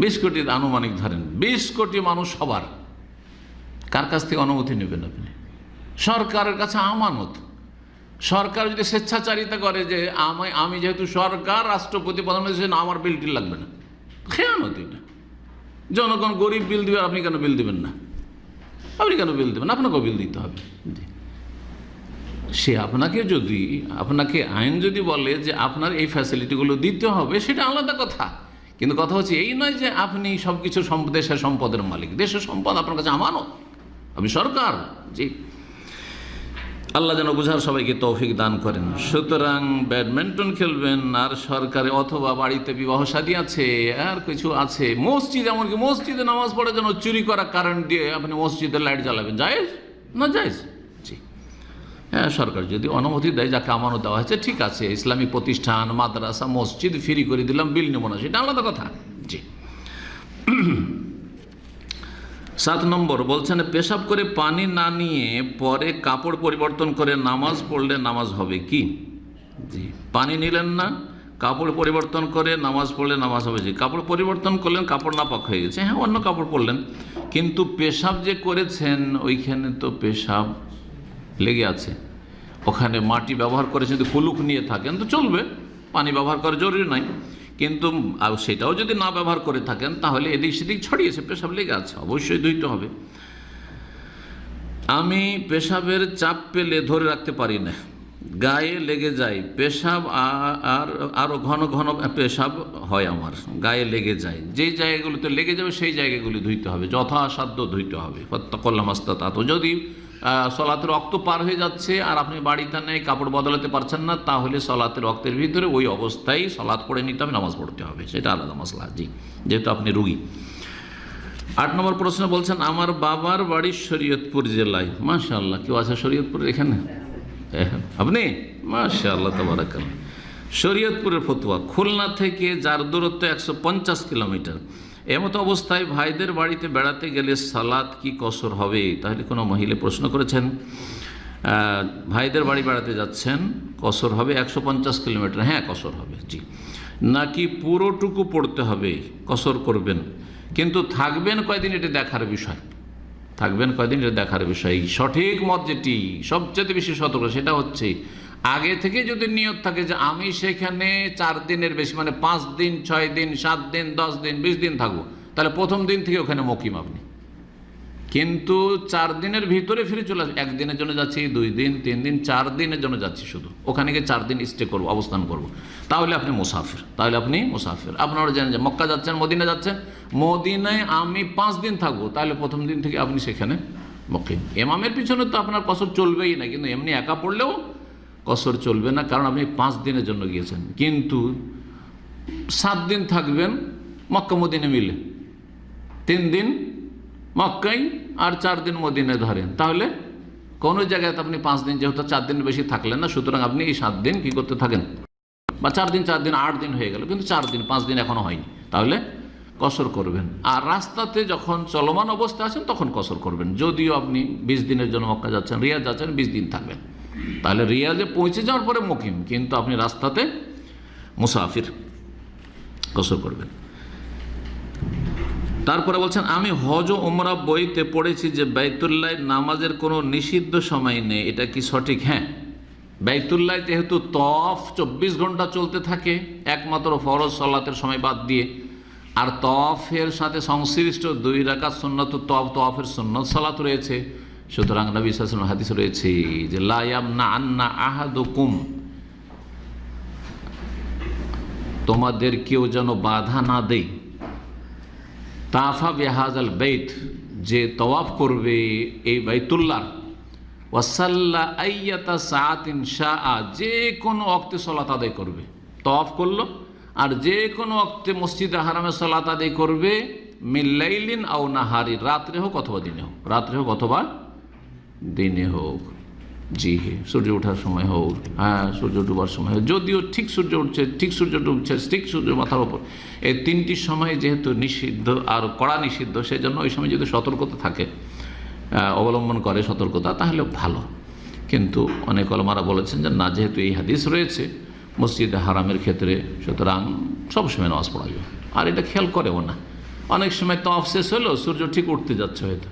20 কোটি আনুমানিক ধরেন। 20 কোটি মানুষ সবার। কার কাছ থেকে অনুমতি নেবেন আপনি? সরকারের কাছে আমানত। সরকার যদি স্বেচ্ছাচারিতা করে যে আমি যেহেতু সরকার, রাষ্ট্রপতি প্রধানমন্ত্রী, আমার বিলটি লাগবে না, খেয়ানত এটা। জনগণ গরিব বিল দিবে, আপনি কেন বিল দিবেন না? আপনি কেন বিল দেবেন? আপনাকেও বিল দিতে হবে। সে আপনাকে আইন যদি বলে যে আপনার এই ফ্যাসিলিটিগুলো দিতে হবে, সেটা আলাদা কথা। কিন্তু কথা হচ্ছে এই নয় যে আপনি সব কিছু দেশের সম্পদের মালিক, দেশের সম্পদ আপনার কাছে আমানত, আপনি সরকার। জি, আল্লাহ যেন বুঝার সবাইকে তৌফিক দান করেন। সুতরাং ব্যাডমিন্টন খেলবেন আর সরকারে অথবা বাড়িতে বিবাহ শাদী আছে আর কিছু আছে, মসজিদ, এমনকি মসজিদে নামাজ পড়ার জন্য চুরি করা কারেন্ট দিয়ে আপনি মসজিদের লাইট জ্বালাবেন, জায়েজ না জায়েজ? জি হ্যাঁ, সরকার যদি অনুমতি দেয়, যাকে আমানত দেওয়া হয়েছে, ঠিক আছে, ইসলামিক প্রতিষ্ঠান, মাদ্রাসা, মসজিদ ফ্রি করে দিলাম, বিল নেব না, সেটা আলাদা কথা। জি 7 নম্বর বলছেন, পেশাব করে পানি না নিয়ে পরে কাপড় পরিবর্তন করে নামাজ পড়লে নামাজ হবে কি? জি, পানি নিলেন না, কাপড় পরিবর্তন করে নামাজ পড়লে নামাজ হবে। জি, কাপড় পরিবর্তন করলেন, কাপড় নাপাক হয়ে গেছে, হ্যাঁ, অন্য কাপড় পরলেন, কিন্তু পেশাব যে করেছেন ওইখানে তো পেশাব লেগে আছে, ওখানে মাটি ব্যবহার করে যদি কুলুক নিয়ে থাকেন তো চলবে, পানি ব্যবহার করা জরুরি নাই। কিন্তু সেটাও যদি না ব্যবহার করে থাকেন তাহলে এদিক সেদিক ছড়িয়েছে, পেশাব লেগে আছে, অবশ্যই ধুইতে হবে। আমি পেশাবের চাপ পেলে ধরে রাখতে পারি না, গায়ে লেগে যায় পেশাব, আর আরও ঘন ঘন পেশাব হয়, আমার গায়ে লেগে যায়, যেই জায়গাগুলোতে লেগে যাবে সেই জায়গাগুলি ধুইতে হবে, যথাসাধ্য ধুইতে হবে। ফত্তাকুল্লামাস্তাতাত। যদি সলাতের ওয়াক্ত পার হয়ে যাচ্ছে আর আপনি বাড়িতে নেই, কাপড় বদলাতে পারছেন না, তাহলে সলাতের ওয়াক্তের ভিতরে ওই অবস্থায় সলাত পড়ে নিতে হবে, নামাজ পড়তে হবে, সেটা আলাদা মশলা। জি, যেহেতু আপনি রুগী। 8 নম্বর প্রশ্ন বলছেন, আমার বাবার বাড়ি শরীয়তপুর জেলায়। মাশাআল্লাহ, কেউ আছে শরীয়তপুর এখানে? আপনি? মাশাআল্লাহ, তাবারাকাল্লাহ। শরীয়তপুরের ফতোয়া, খুলনা থেকে যার দূরত্ব 150 কিলোমিটার, এমতো অবস্থায় ভাইদের বাড়িতে বেড়াতে গেলে সালাত কি কসর হবে? তাহলে কোনো মহিলা প্রশ্ন করেছেন, ভাইদের বাড়ি বেড়াতে যাচ্ছেন, কসর হবে 150 কিলোমিটার? হ্যাঁ, কসর হবে। জি, নাকি পুরোটুকু পড়তে হবে? কসর করবেন, কিন্তু থাকবেন কয়দিন এটা দেখার বিষয়, থাকবেন কয়দিন এটা দেখার বিষয়। সঠিক মত যেটি সবচেয়ে বেশি সতর্ক, সেটা হচ্ছে আগে থেকে যদি নিয়ত থাকে যে আমি সেখানে 4 দিনের বেশি, মানে 5 দিন, 6 দিন, 7 দিন, 10 দিন, 20 দিন থাকবো, তাহলে প্রথম দিন থেকে ওখানে মুকিম আপনি। কিন্তু 4 দিনের ভিতরে ফিরে চলে আসবে, 1 দিনের জন্য যাচ্ছি, 2 দিন, 3 দিন, 4 দিনের জন্য যাচ্ছি, শুধু ওখানে গিয়ে 4 দিন স্টে করবো, অবস্থান করব, তাহলে আপনি মুসাফির। আপনারা জানেন যে মক্কা যাচ্ছেন, মদিনা যাচ্ছেন, মদিনায় আমি 5 দিন থাকবো, তাহলে প্রথম দিন থেকে আপনি সেখানে মুকিম। ইমামের পিছনে তো আপনার কসর চলবেই না, কিন্তু এমনি একা পড়লেও কসর চলবে না, কারণ আপনি 5 দিনের জন্য গিয়েছেন। কিন্তু 7 দিন থাকবেন মক্কা মদিনা মিলে, 3 দিন মক্কায় আর 4 দিন মদিনায় ধরেন, তাহলে কোনো জায়গায় আপনি 5 দিন, যেহেতু 4 দিন বেশি থাকলেন না, সুতরাং আপনি এই 7 দিন কী করতে থাকেন, বা 4 দিন 8 দিন হয়ে গেল, কিন্তু 4 দিন, 5 দিন এখনও হয়নি, তাহলে কসর করবেন। আর রাস্তাতে যখন চলমান অবস্থা আছেন তখন কসর করবেন। যদিও আপনি 20 দিনের জন্য মক্কা যাচ্ছেন, রিয়াজ যাচ্ছেন, 20 দিন থাকবেন, তাহলে রিয়াজে পৌঁছে যাওয়ার পরে মুকিম, কিন্তু আপনি রাস্তাতে মুসাফির, কসর করবেন। তারপরে বলছেন, আমি হজ ও উমরা বইতে পড়েছি যে বাইতুল্লাহ নামাজের কোনো নিষিদ্ধ সময় নেই, এটা কি সঠিক? হ্যাঁ, বাইতুল্লাহ যেহেতু তওয়াফ 24 ঘন্টা চলতে থাকে, একমাত্র ফরজ সালাতের সময় বাদ দিয়ে, আর তওয়াফের সাথে সংশ্লিষ্ট 2 রাকাত সুন্নত তওয়াফের সুন্নত সালাত রয়েছে, সুতরাং নবী সাল্লাল্লাহু আলাইহি ওয়াসাল্লাম হাদিস রয়েছে যে লা ইয়ামনা আন্না আহাদুকুম, তোমাদের কেউ যেন বাধা না দেয়, তাফা বিহাজাল বাইত, যে তওয়াফ করবে এই বাইতুল্লাহ, ওয়াসাল্লা আইয়াতা সাআতিন শাআ, যে কোনো ওয়াক্তে সালাত আদায় করবে, তওয়াফ করলো আর যে কোনো ওয়াক্তে মসজিদে হারামে সালাত আদায় করবে, মিল্লাইলিন আও নাহারি, রাত্রে হোক অথবা দিনে হোক, রাত্রে হোক অথবা দিনে হোক। জি হ্যাঁ, সূর্য ওঠার সময় হোক, হ্যাঁ, সূর্য ডুবার সময় হোক, যদিও ঠিক সূর্য উঠছে, ঠিক সূর্য ডুবছে, ঠিক সূর্য মাথার ওপর, এই 3টি সময় যেহেতু নিষিদ্ধ আর কড়া নিষিদ্ধ, সেই জন্য ওই সময় যদি সতর্কতা থাকে, অবলম্বন করে সতর্কতা, তাহলে ভালো। কিন্তু অনেক ওলামারা বলেছেন যে না, যেহেতু এই হাদিস রয়েছে মসজিদে হারামের ক্ষেত্রে, সুতরাং সবসময় নামাজ পড়া যাবে। আর এটা খেয়াল করেও না, অনেক সময় তওয়াফ শেষ হলো, সূর্য ঠিক উঠতে যাচ্ছে হয়তো,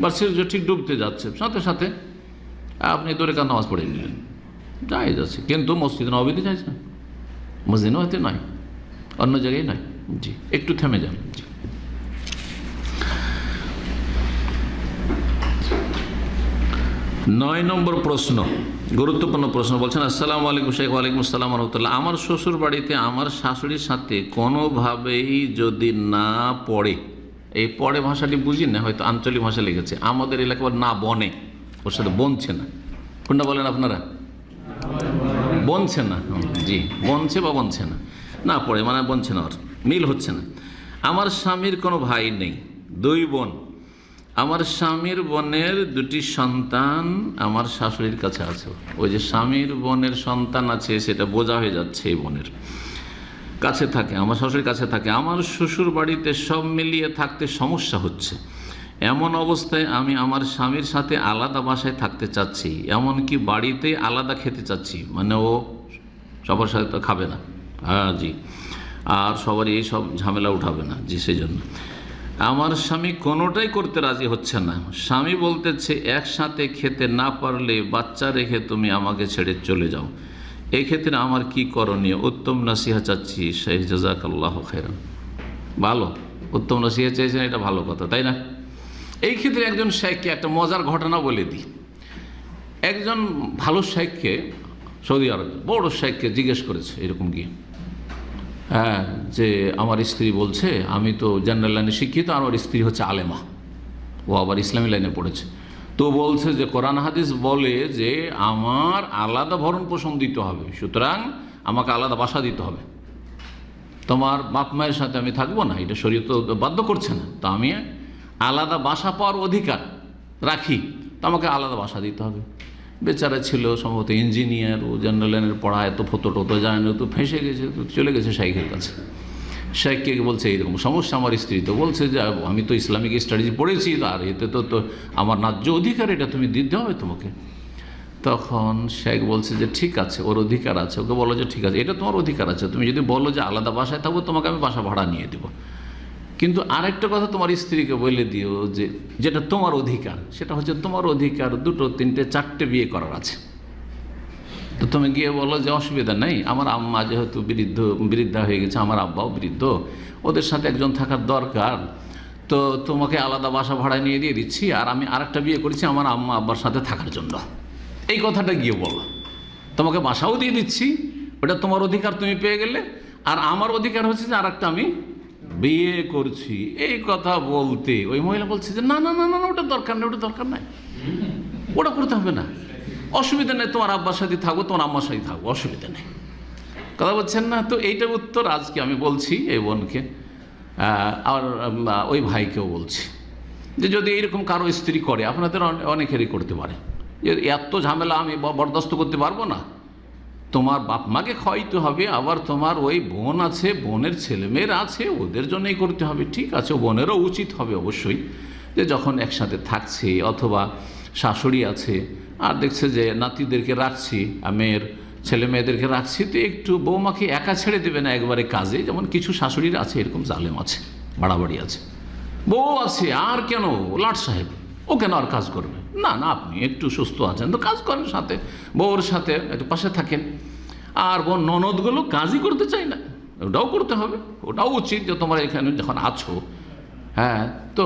বা সূর্য ঠিক ডুবতে যাচ্ছে, সাথে সাথে আপনি 2 রাকাত নামাজ পড়ে নিলেন, জায়েজ আছে, কিন্তু মসজিদ নববীতে জায়েজ না, মসজিদ নববীতে নয়, অন্য জায়গায় নয়। জি, একটু থেমে যান। জি। 9 নম্বর প্রশ্ন, গুরুত্বপূর্ণ প্রশ্ন। বলছেন, আসসালামু আলাইকুম শেখ। ওয়ালাইকুম আসসালাম রহমতুল্লাহ। আমার শ্বশুর বাড়িতে আমার শাশুড়ির সাথে কোনোভাবেই যদি না পড়ে, এই পড়ে ভাষাটি বুঝি না, হয়তো আঞ্চলিক ভাষা লিখেছে, আমাদের এলাকা না বনে, ওর সাথে বনছে না, কোনটা বলেন আপনারা? বনছে না, জি, বনছে বা বনছে না, না পড়ে মানে বনছে না, ওর মিল হচ্ছে না। আমার স্বামীর কোনো ভাই নেই, 2 বোন। আমার স্বামীর বোনের 2টি সন্তান আমার শাশুড়ির কাছে আছে। ওই যে স্বামীর বোনের সন্তান আছে সেটা বোঝা হয়ে যাচ্ছে, এই বোনের কাছে থাকে, আমার শাশুড়ির কাছে থাকে। আমার শ্বশুর বাড়িতে সব মিলিয়ে থাকতে সমস্যা হচ্ছে। এমন অবস্থায় আমি আমার স্বামীর সাথে আলাদা বাসায় থাকতে চাচ্ছি, এমনকি বাড়িতে আলাদা খেতে চাচ্ছি, মানে ও সবার সাথে তো খাবে না, হ্যাঁ জি, আর সবারই এই সব ঝামেলা উঠাবে না, জি, সেই জন্য আমার স্বামী কোনোটাই করতে রাজি হচ্ছে না। স্বামী বলতেছে, একসাথে খেতে না পারলে বাচ্চা রেখে তুমি আমাকে ছেড়ে চলে যাও। এই ক্ষেত্রে আমার কি করণীয়? উত্তম নসিহা চাচ্ছি শেখ, জাযাকাল্লাহু খাইরান। ভালো, উত্তম নসিহা চাইছেন, এটা ভালো কথা, তাই না? এই ক্ষেত্রে একজন শেখকে একটা মজার ঘটনা বলে দিই। একজন ভালো শেখকে, সৌদি আরবে বড় শেখকে জিজ্ঞেস করেছে এরকম কি, হ্যাঁ, যে আমার স্ত্রী বলছে, আমি তো জেনারেল লাইনে শিক্ষিত, আর আমার স্ত্রী হচ্ছে আলেমা, ও আবার ইসলামী লাইনে পড়েছে, তো বলছে যে কোরআন হাদিস বলে যে আমার আলাদা ভরণ পোষণ দিতে হবে, সুতরাং আমাকে আলাদা বাসা দিতে হবে, তোমার বাপ মায়ের সাথে আমি থাকবো না, এটা শরীয়ত তো বাধ্য করছে না, তো আমি আলাদা বাসা পাওয়ার অধিকার রাখি, তো আমাকে আলাদা বাসা দিতে হবে। বেচারা ছিল সম্ভবত ইঞ্জিনিয়ার, ও জেনারেল লাইনের পড়া, এত ফতো টতো যায় না, তো ফেঁসে গেছে, তো চলে গেছে শাইখের কাছে। শাইখকে বলছে এইরকম সমস্যা, আমার স্ত্রী তো বলছে যে আমি তো ইসলামিক স্টাডিজ পড়েছি, আর এতে তো আমার ন্যায্য অধিকার, এটা তুমি দিতে হবে তোমাকে। তখন শেখ বলছে যে ঠিক আছে, ওর অধিকার আছে, ওকে বলো যে ঠিক আছে, এটা তোমার অধিকার আছে, তুমি যদি বলো যে আলাদা বাসায় থাকবো, তোমাকে আমি বাসা ভাড়া নিয়ে দেবো, কিন্তু আরেকটা কথা তোমার স্ত্রীকে বলে দিও যে যেটা তোমার অধিকার, সেটা হচ্ছে তোমার অধিকার 2, 3, 4 বিয়ে করার আছে। তো তুমি গিয়ে বলো যে অসুবিধা নেই, আমার আম্মা যেহেতু বৃদ্ধা হয়ে গেছে, আমার আব্বাও বৃদ্ধ, ওদের সাথে একজন থাকার দরকার, তো তোমাকে আলাদা বাসা ভাড়ায় নিয়ে দিয়ে দিচ্ছি, আর আমি আরেকটা বিয়ে করেছি আমার আম্মা আব্বার সাথে থাকার জন্য। এই কথাটা গিয়ে বলো, তোমাকে বাসাও দিয়ে দিচ্ছি, ওটা তোমার অধিকার, তুমি পেয়ে গেলে, আর আমার অধিকার হচ্ছে যে আরেকটা আমি বিয়ে করছি। এই কথা বলতে ওই মহিলা বলছে যে না না না না, ওটা দরকার নেই, ওটা দরকার নাই, ওটা করতে হবে না, অসুবিধা নেই, তোমার আব্বার সাথে থাকবো, তোমার আম্মার সাথে থাকবো, অসুবিধা নেই। কথা বলছেন না? তো এইটার উত্তর আজকে আমি বলছি এই বোনকে, আর ওই ভাইকেও বলছি যে যদি এইরকম কারো স্ত্রী করে, আপনাদের অনেকেরই করতে পারে, যে এত ঝামেলা আমি বরদাস্ত করতে পারবো না, তোমার বাপ মাকে খাওয়াইতে হবে, আবার তোমার ওই বোন আছে, বোনের ছেলেমেয়েরা আছে, ওদের জন্যই করতে হবে, ঠিক আছে, বোনেরও উচিত হবে অবশ্যই যে যখন একসাথে থাকছে, অথবা শাশুড়ি আছে আর দেখছে যে নাতিদেরকে রাখছি, মেয়ের ছেলে মেয়েদেরকে রাখছি, তো একটু বৌমাকে একা ছেড়ে দেবে না একবারে কাজে, যেমন কিছু শাশুড়ির আছে, এরকম জালেম আছে, বাড়াবাড়ি আছে, বউ আছে আর কেন লাট সাহেব, ও কেন আর কাজ করবে না, না আপনি একটু সুস্থ আছেন তো কাজ করেন, সাথে বউর সাথে একটু পাশে থাকেন, আর বোন ননদগুলো কাজই করতে চাই না, ওটাও করতে হবে, ওটাও উচিত যে তোমরা এখানে যখন আছো, হ্যাঁ, তো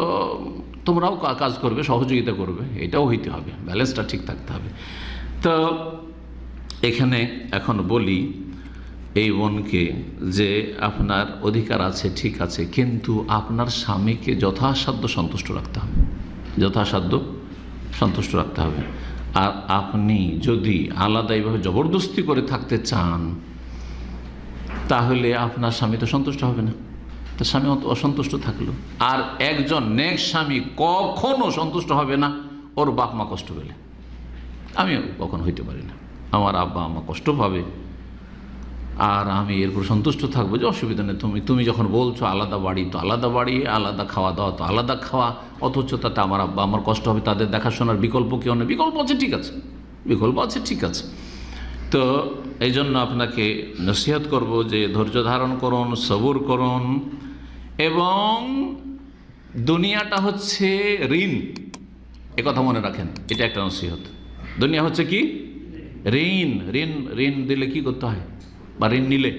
তোমরাও কাজ করবে, সহযোগিতা করবে, এটাও হইতে হবে, ব্যালেন্সটা ঠিক থাকতে হবে। তো এখানে এখন বলি এই বোনকে যে আপনার অধিকার আছে, ঠিক আছে, কিন্তু আপনার স্বামীকে যথাসাধ্য সন্তুষ্ট রাখতে হবে, যথাসাধ্য সন্তুষ্ট রাখতে হবে। আর আপনি যদি আলাদা এইভাবে জবরদস্তি করে থাকতে চান, তাহলে আপনার স্বামী তো সন্তুষ্ট হবে না, তার স্বামী অসন্তুষ্ট থাকলো। আর একজন নেক স্বামী কখনো সন্তুষ্ট হবে না ওর বাপ মা কষ্ট পেলে, আমিও কখনো হইতে পারি না, আমার আব্বা আম্মা কষ্ট পাবে আর আমি এরপর সন্তুষ্ট থাকবো যে অসুবিধা নেই, তুমি যখন বলছো আলাদা বাড়ি, তো আলাদা বাড়ি, আলাদা খাওয়া দাওয়া তো আলাদা খাওয়া, অথচ তাতে আমার আব্বা আমার কষ্ট হবে, তাদের দেখাশোনার বিকল্প কেউ নেই, বিকল্প আছে ঠিক আছে, বিকল্প আছে ঠিক আছে। তো এই জন্য আপনাকে নসিহত করব যে ধৈর্য ধারণ করুন, সবুর করুন, এবং দুনিয়াটা হচ্ছে ঋণ, একথা মনে রাখেন, এটা একটা নসিহত। দুনিয়া হচ্ছে কি ঋণ, ঋণ ঋণ দিলে কি করতে হয়, বা ঋণ নিলে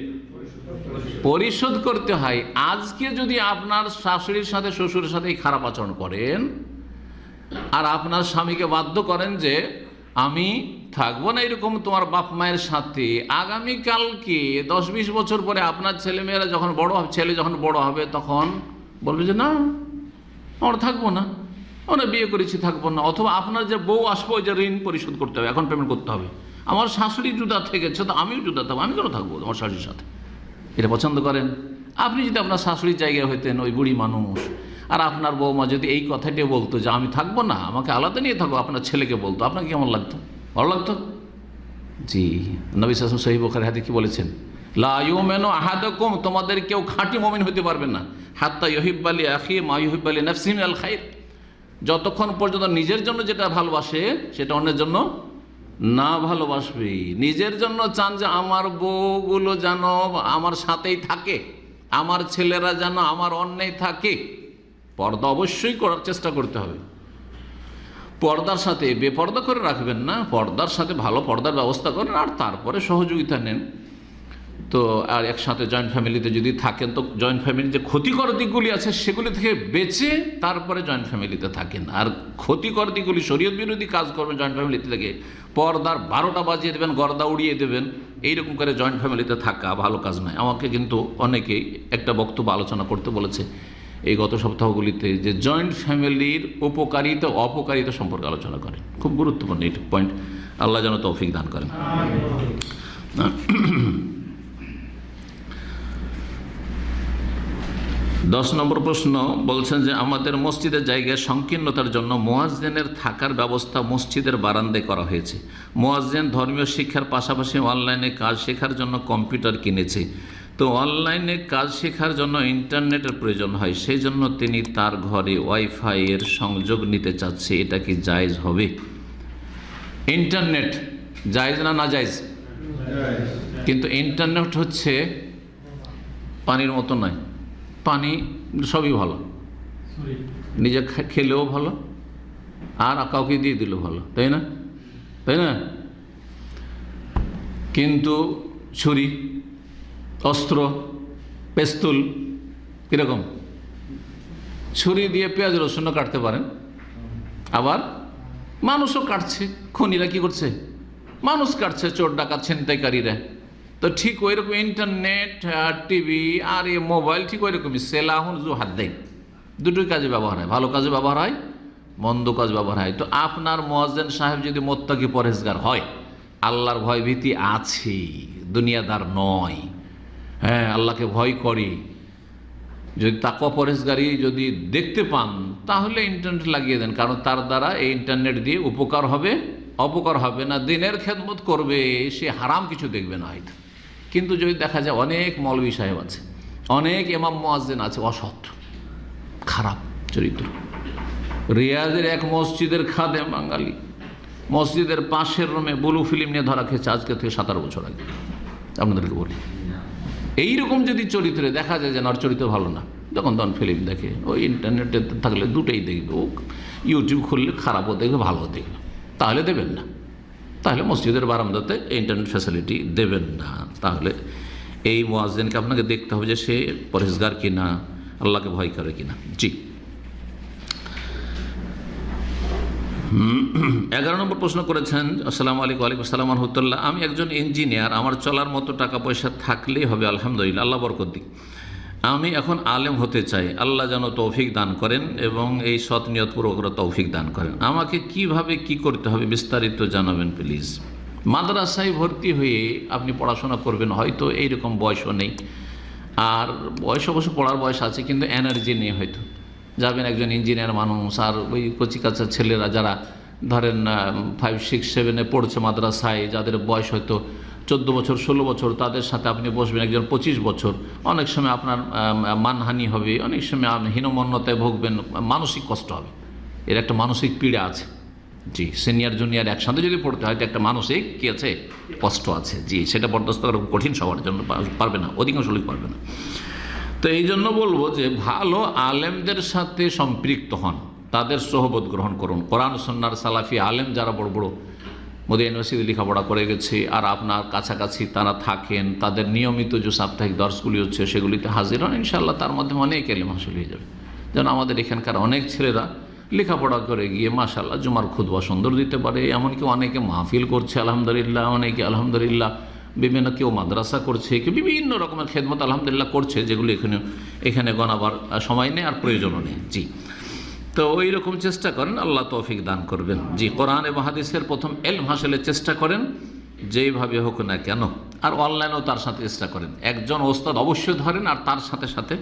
পরিশোধ করতে হয়। আজকে যদি আপনার শাশুড়ির সাথে শ্বশুরের সাথে খারাপ আচরণ করেন আর আপনার স্বামীকে বাধ্য করেন যে আমি থাকবো না এরকম তোমার বাপ মায়ের সাথে, আগামীকালকে 10-20 বছর পরে আপনার ছেলেমেয়েরা যখন বড় হবে, ছেলে যখন বড় হবে তখন বলবে যে না আমরা থাকবো না, আমরা বিয়ে করেছি থাকবো না। অথবা আপনার যে বউ আসবো ওই যে ঋণ পরিশোধ করতে হবে, এখন পেমেন্ট করতে হবে। আমার শাশুড়ি জুদা থেকেছে তো আমিও জুদা থাকবো, আমি কেন থাকবো আমার শাশুড়ির সাথে? এটা পছন্দ করেন? আপনি যদি আপনার শাশুড়ির জায়গায় হইতেন, ওই বুড়ি মানুষ, আর আপনার বৌমা যদি এই কথাটি বলতো যে আমি থাকবো না, আমাকে আলাদা নিয়ে থাকবো, আপনার ছেলেকে বলতো, আপনাকে কেমন লাগতো? ভালো লাগতো? জি, নবী সাল্লাল্লাহু আলাইহি ওয়াসাল্লাম সহিহ বুখারী হাদিসে কি বলেছেন? লা ইউমিনু আহাদুকুম, তোমাদের কেউ খাঁটি মুমিন হতে পারবে না, হাত্তা ইউহিব্বা লি আখিহি মা ইউহিব্বা লি নাফসিহি মিনাল খাইর, যতক্ষণ পর্যন্ত নিজের জন্য যেটা ভালোবাসে সেটা অন্যের জন্য না ভালোবাসবে। নিজের জন্য চান যে আমার বউগুলো যেন আমার সাথেই থাকে, আমার ছেলেরা যেন আমার অন্যেই থাকে। পর্দা অবশ্যই করার চেষ্টা করতে হবে, পর্দার সাথে বেপর্দা করে রাখবেন না, পর্দার সাথে ভালো পর্দার ব্যবস্থা করেন, আর তারপরে সহযোগিতা নেন। তো আর একসাথে জয়েন্ট ফ্যামিলিতে যদি থাকেন তো জয়েন্ট ফ্যামিলির যে ক্ষতিকর দিকগুলি আছে সেগুলি থেকে বেঁচে তারপরে জয়েন্ট ফ্যামিলিতে থাকেন। আর ক্ষতিকর দিকগুলি, শরীয়ত বিরোধী কাজ করবেন জয়েন্ট ফ্যামিলিতে থেকে, পর্দার 12টা বাজিয়ে দেবেন, গর্দা উড়িয়ে দেবেন, এইরকম করে জয়েন্ট ফ্যামিলিতে থাকা ভালো কাজ নয়। আমাকে কিন্তু অনেকেই একটা বক্তব্য আলোচনা করতে বলেছে এই গত সপ্তাহগুলিতে, যে জয়েন্ট ফ্যামিলির উপকারিতা অপকারিতা সম্পর্কে আলোচনা করেন। খুব গুরুত্বপূর্ণ এই পয়েন্ট, আল্লাহ যেন তৌফিক দান করেন। 10 নম্বর প্রশ্ন বলছেন যে আমাদের মসজিদের জায়গায় সংকীর্ণতার জন্য মুয়াজ্জিনের থাকার ব্যবস্থা মসজিদের বারান্দায় করা হয়েছে। মুয়াজ্জিন ধর্মীয় শিক্ষার পাশাপাশি অনলাইনে কাজ শেখার জন্য কম্পিউটার কিনেছে, তো অনলাইনে কাজ শেখার জন্য ইন্টারনেটের প্রয়োজন হয়, সেই জন্য তিনি তার ঘরে ওয়াইফাই এর সংযোগ নিতে চাচ্ছে, এটা কি জায়েজ হবে? ইন্টারনেট জায়েজ না না জায়েজ? কিন্তু ইন্টারনেট হচ্ছে পানির মতো নয়, পানি সবই ভালো, নিজে খেলেও ভালো আর কাউকে দিয়ে দিলেও ভালো, তাই না? তাই না? কিন্তু ছুরি, অস্ত্র, পেস্তুল কীরকম? ছুরি দিয়ে পেঁয়াজ রসুনও কাটতে পারেন, আবার মানুষও কাটছে, খুনিরা কি করছে? মানুষ কাটছে, চোর ডাকাত ছিনতাইকারীরা। তো ঠিক ওই রকম ইন্টারনেট, টিভি আর এই মোবাইল ঠিক ওই রকমই সেলাহুন জু হাদ্দাইন, দুটোই কাজে ব্যবহার হয়, ভালো কাজে ব্যবহার হয়, মন্দ কাজ ব্যবহার হয়। তো আপনার মুয়াজ্জিন সাহেব যদি মুত্তাকি পরহেজগার হয়, আল্লাহর ভয় ভীতি আছে, দুনিয়াদার নয়, হ্যাঁ আল্লাহকে ভয় করে, যদি তাকওয়া পরহেজগারি যদি দেখতে পান তাহলে ইন্টারনেট লাগিয়ে দেন, কারণ তার দ্বারা এই ইন্টারনেট দিয়ে উপকার হবে, অপকার হবে না, দিনের খেদমত করবে, সে হারাম কিছু দেখবে না হয়তো। কিন্তু যদি দেখা যায় অনেক মৌলভী সাহেব আছে, অনেক ইমাম মুয়াজ্জিন আছে অসৎ, খারাপ চরিত্র। রিয়াজের এক মসজিদের খাদেম বাঙালি, মসজিদের পাশের রুমে ব্লু ফিল্ম নিয়ে ধরা খেয়েছে আজকে থেকে 17 বছর আগে, আপনাদেরকে বলি। এইরকম যদি চরিত্রে দেখা যায় যে ওর চরিত্র ভালো না, তখন ফিল্ম দেখে, ওই ইন্টারনেটে থাকলে দুটোই দেখবে, ও ইউটিউব খুললে খারাপও দেখবে ভালোও দেখবে, তাহলে দেবেন না, তাহলে মসজিদের বারান্দাতে ইন্টারনেট ফ্যাসিলিটি দেবেন না। তাহলে এই মুয়াজ্জিনকে আপনাকে দেখতে হবে যে সে পরহেজগার কিনা, আল্লাহকে ভয় করে কিনা। জি। 11 নম্বর প্রশ্ন করেছেন, আসসালামু আলাইকুম। ওয়ালাইকুম আসসালাম ওয়া রাহমাতুল্লাহ। আমি একজন ইঞ্জিনিয়ার, আমার চলার মতো টাকা পয়সা থাকলেই হবে, আলহামদুলিল্লাহ, আল্লাহ বরকত দিক। আমি এখন আলেম হতে চাই, আল্লাহ যেন তৌফিক দান করেন এবং এই সৎ নিয়তপূর্বক তৌফিক দান করেন। আমাকে কিভাবে কি করতে হবে বিস্তারিত জানাবেন প্লিজ। মাদ্রাসায় ভর্তি হয়ে আপনি পড়াশোনা করবেন, হয়তো এইরকম বয়সও নেই, আর বয়স অবশ্য পড়ার বয়স আছে, কিন্তু এনার্জি নেই, হয়তো যাবেন একজন ইঞ্জিনিয়ার মানুষ, আর ওই কচিকাচার ছেলেরা যারা ধরেন 5, 6, 7-এ পড়ছে মাদ্রাসায়, যাদের বয়স হয়তো 14 বছর 16 বছর, তাদের সাথে আপনি বসবেন, একজন 25 বছর, অনেক সময় আপনার মানহানি হবে, অনেক সময় আপনি হীনমন্যতায় ভুগবেন, মানসিক কষ্ট হবে, এর একটা মানসিক পীড়া আছে। জি, সিনিয়র জুনিয়র একসাথে যদি পড়তে হয় তো একটা মানসিক কী আছে, কষ্ট আছে। জি, সেটা বরদাস্ত করা কঠিন, সবার জন্য পারবে না, অধিকাংশ লোক পারবে না। তো এই জন্য বলবো যে ভালো আলেমদের সাথে সম্পৃক্ত হন, তাদের সোহবত গ্রহণ করুন। কোরআন সুন্নাহর সালাফি আলেম যারা বড় বড় মদিনা ইউনিভার্সিটি লেখাপড়া করে গেছে আর আপনার কাছাকাছি তারা থাকেন, তাদের নিয়মিত যে সাপ্তাহিক দর্শগুলি হচ্ছে সেগুলিতে হাজির হন, ইনশাআল্লাহ তার মাধ্যমে অনেক এলেম হাসিল হয়ে যাবে। যেন আমাদের এখানকার অনেক ছেলেরা লেখাপড়া করে গিয়ে মাশাআল্লাহ জুমার খুতবা সুন্দর দিতে পারে, এমনকি অনেকে মাহফিল করছে আলহামদুলিল্লাহ, অনেকে আলহামদুলিল্লাহ বিভিন্ন কেউ মাদ্রাসা করছে, কেউ বিভিন্ন রকমের খেদমত আলহামদুলিল্লাহ করছে, যেগুলো এখানে গণাবার সময় নেই আর প্রয়োজনও নেই। জি, তো ওই রকম চেষ্টা করেন, আল্লাহ তৌফিক দান করবেন। জি, কোরআন এবং হাদিসের প্রথম ইলম হাসিলের চেষ্টা করেন যেইভাবে হোক না কেন, আর অনলাইনেও তার সাথে চেষ্টা করেন। একজন ওস্তাদ অবশ্যই ধরেন আর তার সাথে সাথে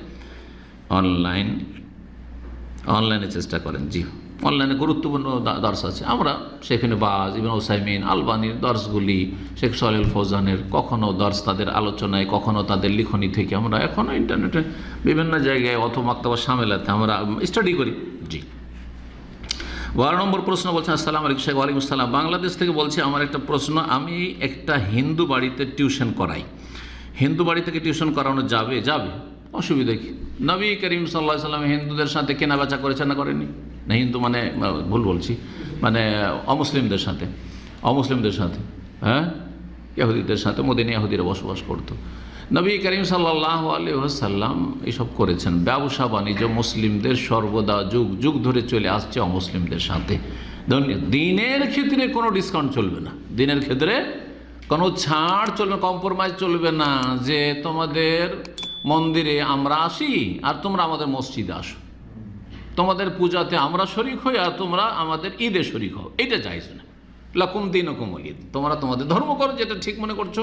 অনলাইনে চেষ্টা করেন। জি, অনলাইনে গুরুত্বপূর্ণ দর্শ আছে, আমরা সেখানে বাজ ইবনে উসাইমিন আলবানির দর্শগুলি, শেখ সালেহ ফৌজানের কখনও দর্শ তাদের আলোচনায়, কখনও তাদের লিখনি থেকে আমরা এখনও ইন্টারনেটে বিভিন্ন জায়গায় অথবা মাক্তাবা সামেলাতে আমরা স্টাডি করি। জি, 12 নম্বর প্রশ্ন বলছে, আসসালামু আলাইকুম শেখ। ওয়ালাইকুম আসসালাম। বাংলাদেশ থেকে বলছি, আমার একটা প্রশ্ন, আমি একটা হিন্দু বাড়িতে টিউশন করাই, হিন্দু বাড়ি থেকে টিউশন করানো যাবে? যাবে, অসুবিধা কি? নবী করিম সাল্লাল্লাহু আলাইহি ওয়াসাল্লাম হিন্দুদের সাথে কেনা বেচা করেছেন না করেনি? না, হিন্দু মানে ভুল বলছি, মানে অমুসলিমদের সাথে হ্যাঁ, ইহুদিদের সাথে, মদিনা ইহুদিরা বসবাস করতো। নবী করিম সাল্লাল্লাহু আলাইহি ওয়াসাল্লাম এসব করেছেন। ব্যবসা বাণিজ্য মুসলিমদের সর্বদা যুগ যুগ ধরে চলে আসছে অমুসলিমদের সাথে। দিনের ক্ষেত্রে কোনো ডিসকাউন্ট চলবে না, দিনের ক্ষেত্রে কোনো ছাড় চলবে, কম্প্রোমাইজ চলবে না, যে তোমাদের মন্দিরে আমরা আসি আর তোমরা আমাদের মসজিদে আসো, তোমাদের পূজাতে আমরা শরিক হই আর তোমরা আমাদের ঈদে শরিক হও, এটা জায়েজ না। লাকুম দীনুকুম ওয়ালিয়া দীন, তোমরা তোমাদের ধর্ম করো যেটা ঠিক মনে করছো,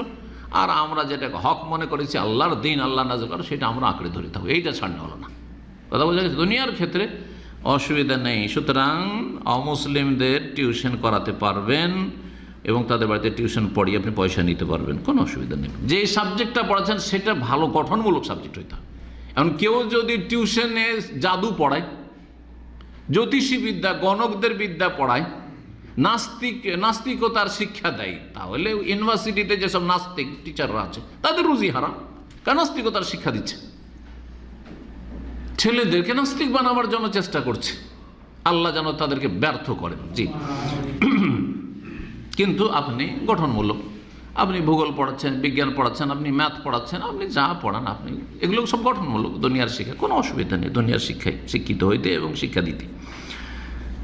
আর আমরা যেটা হক মনে করেছি আল্লাহর দিন, আল্লাহ নাযিল করো, সেটা আমরা আঁকড়ে ধরে থাকবো, এইটা ছাড় হলো না। কথা বোঝা গেছে? দুনিয়ার ক্ষেত্রে অসুবিধা নেই। সুতরাং অমুসলিমদের টিউশন করাতে পারবেন এবং তাদের বাড়িতে টিউশন পড়িয়ে আপনি পয়সা নিতে পারবেন, কোনো অসুবিধা নেই। যে সাবজেক্টটা পড়াচ্ছেন সেটা ভালো গঠনমূলক সাবজেক্ট হইতে হবে। এখন কেউ যদি টিউশনে জাদু পড়ায়, জ্যোতিষী বিদ্যা, গণকদের বিদ্যা পড়ায়, নাস্তিকতার শিক্ষা দেয়, তাহলে ইউনিভার্সিটিতে যেসব নাস্তিক টিচাররা আছে তাদের রুজি হারাম, কারণ নাস্তিকতার শিক্ষা দিচ্ছে, ছেলেদেরকে নাস্তিক বানাবার জন্য চেষ্টা করছে। আল্লাহ যেন তাদেরকে ব্যর্থ করেন। জি, কিন্তু আপনি গঠনমূলক, আপনি ভূগোল পড়াচ্ছেন, বিজ্ঞান পড়াচ্ছেন, আপনি ম্যাথ পড়াচ্ছেন, আপনি যা পড়ান আপনি এগুলো সব গঠনমূলক, দুনিয়ার শিক্ষা, কোনো অসুবিধা নেই দুনিয়ার শিক্ষায় শিক্ষিত হইতে এবং শিক্ষা দিতে।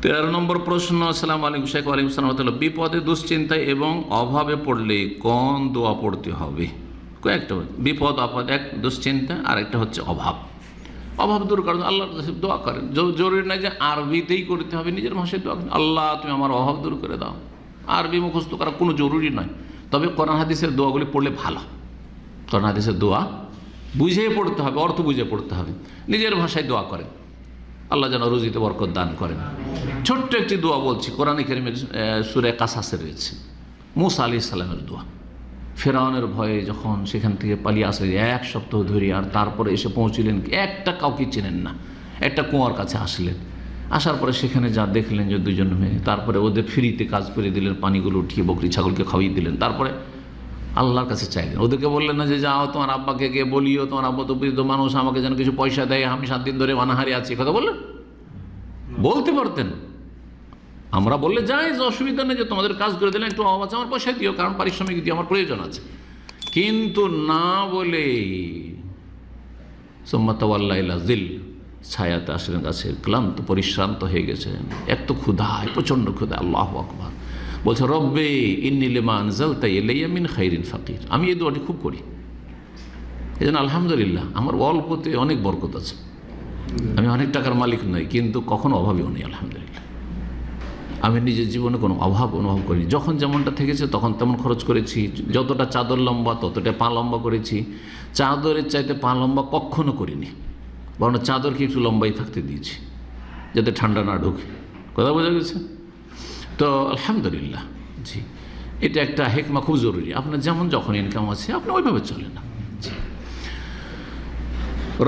13 নম্বর প্রশ্ন, আসসালামু আলাইকুম শেখ। ওয়ালাইকুম আসসালাম। বিপদে, দুশ্চিন্তায় এবং অভাবে পড়লে কোন দোয়া পড়তে হবে? কয়েকটা, বিপদ আপদ এক, দুশ্চিন্তা, আর একটা হচ্ছে অভাব। অভাব দূর করার আল্লাহর কাছে দোয়া করেন, জরুরি নয় যে আরবিতেই করতে হবে, নিজের ভাষায় দোয়া করেন, আল্লাহ তুমি আমার অভাব দূর করে দাও। আরবি মুখস্থ করা কোনো জরুরি নয়, তবে কোরআন হাদিসের দোয়াগুলি পড়লে ভালো। কোরআন হাদিসের দোয়া বুঝে পড়তে হবে, অর্থ বুঝে পড়তে হবে, নিজের ভাষায় দোয়া করেন, আল্লাহ যেন রুজিতে বরকত দান করেন। ছোট্ট একটি দোয়া বলছি, কোরআনে কারীমের সূরা কাসাসে রয়েছে, মূসা আলাইহিস সালামের দোয়া। ফেরাউনের ভয়ে যখন সেখান থেকে পালিয়ে আসলেন 1 সপ্তাহ ধরে, আর তারপরে এসে পৌঁছলেন, একটা কাউকে চেনেন না, একটা কুয়ার কাছে আসলেন, আসার পরে সেখানে যা দেখলেন যে 2 জন মেয়ে, তারপরে ওদের ফ্রিতে কাজ করে দিলেন, পানিগুলো উঠিয়ে বকরি ছাগলকে খাওয়িয়ে দিলেন, তারপরে আল্লাহর কাছে চাইলেন। ওদেরকে বললেন না যে যাও তোমার আব্বাকে গিয়ে বলিও, তোমার আব্বা তো বৃদ্ধ মানুষ, আমাকে যেন কিছু পয়সা দেয়, আমি 7 দিন ধরে অনাহারে আছি, কথা বললেন? বলতে পারতেন, আমরা বললে যাই, অসুবিধা নেই, যে তোমাদের কাজ করে দিলেন, একটু অভাব আছে, আমার পয়সা দিও, কারণ পারিশ্রমিক দিও, আমার প্রয়োজন আছে। কিন্তু না বলে সুম্মা তাওয়াল্লা ইলা যিল, ছায়াতে আসলেন, গাছের ক্লান্ত পরিশ্রান্ত হয়ে গেছেন, এত ক্ষুধায়, প্রচণ্ড ক্ষুধা। আল্লাহু আকবার। বলছে, রব্বে ইন্নী লিমা আনজালতা ইলাইয়া মিন খাইরিন ফাকির। আমি এই দোয়াটি খুব করি, এই জন্য আলহামদুলিল্লাহ আমার অল্পতে অনেক বরকত আছে। আমি অনেক টাকার মালিক নই, কিন্তু কখনো অভাবীও নেই, আলহামদুলিল্লাহ। আমি নিজের জীবনে কোনো অভাব অনুভব করিনি, যখন যেমনটা থেকেছে তখন তেমন খরচ করেছি, যতটা চাদর লম্বা ততটা পা লম্বা করেছি, চাদরের চাইতে পা লম্বা কখনো করিনি, বরং চাদরকে একটু লম্বাই থাকতে দিয়েছি যাতে ঠান্ডা না ঢুকে, কথা বোঝা গেছে তো? আলহামদুলিল্লাহ। জি, এটা একটা হেকমা খুব জরুরি, আপনার যেমন যখন ইনকাম আছে আপনি ওইভাবে চলেন না। জি,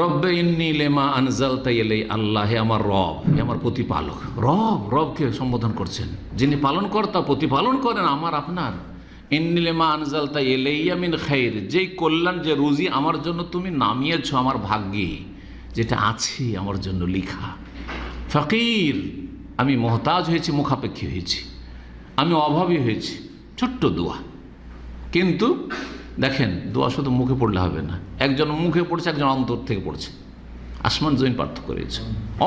রব্বে ইন্নী লিমা আনজালতা ইলাই, আল্লাহ আমার রব, আমার প্রতিপালক। রবকে সম্বোধন করছেন, যিনি পালনকর্তা, প্রতিপালন করেন আমার আপনার। ইন্নী লিমা আনজালতা ইলাইয়া মিন খাইর, যেই কল্যাণ, যে রুজি আমার জন্য তুমি নামিয়েছ আমার ভাগ্যে, যেটা আছে আমার জন্য লিখা। ফকির, আমি মহতাজ হয়েছি, মুখাপেক্ষী হয়েছি, আমি অভাবী হয়েছি। ছোট্ট দোয়া, কিন্তু দেখেন দোয়া শুধু মুখে পড়লে হবে না, একজন মুখে পড়ছে, একজন অন্তর থেকে পড়ছে। আসমান জমিন পার্থক্য করেছে,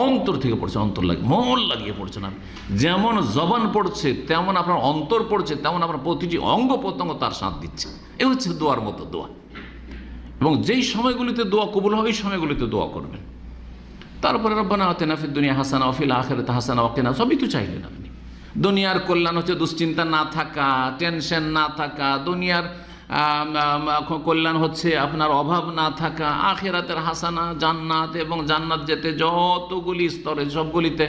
অন্তর থেকে পড়ছে, অন্তর লাগে, মন লাগিয়ে পড়ছেন আপনি। যেমন জবান পড়ছে তেমন আপনার অন্তর পড়ছে, তেমন আপনার প্রতিটি অঙ্গ প্রত্যঙ্গ তার সাথ দিচ্ছে। এ হচ্ছে দোয়ার মতো দোয়া। এবং যেই সময়গুলিতে দোয়া কবুল হবে, এই সময়গুলিতে দোয়া করবেন। তারপরে রব্বানা আতিনা ফিদ দুনিয়া হাসানা ওয়া ফিল আখিরাতি হাসানা ওয়া কিনা, সবই তো চাইলেন আপনি। দুনিয়ার কল্যাণ হচ্ছে দুশ্চিন্তা না থাকা, টেনশন না থাকা। দুনিয়ার কল্যাণ হচ্ছে আপনার অভাব না থাকা। আখিরাতের হাসানা জান্নাত, এবং জান্নাত যেতে যতগুলি স্তরে সবগুলিতে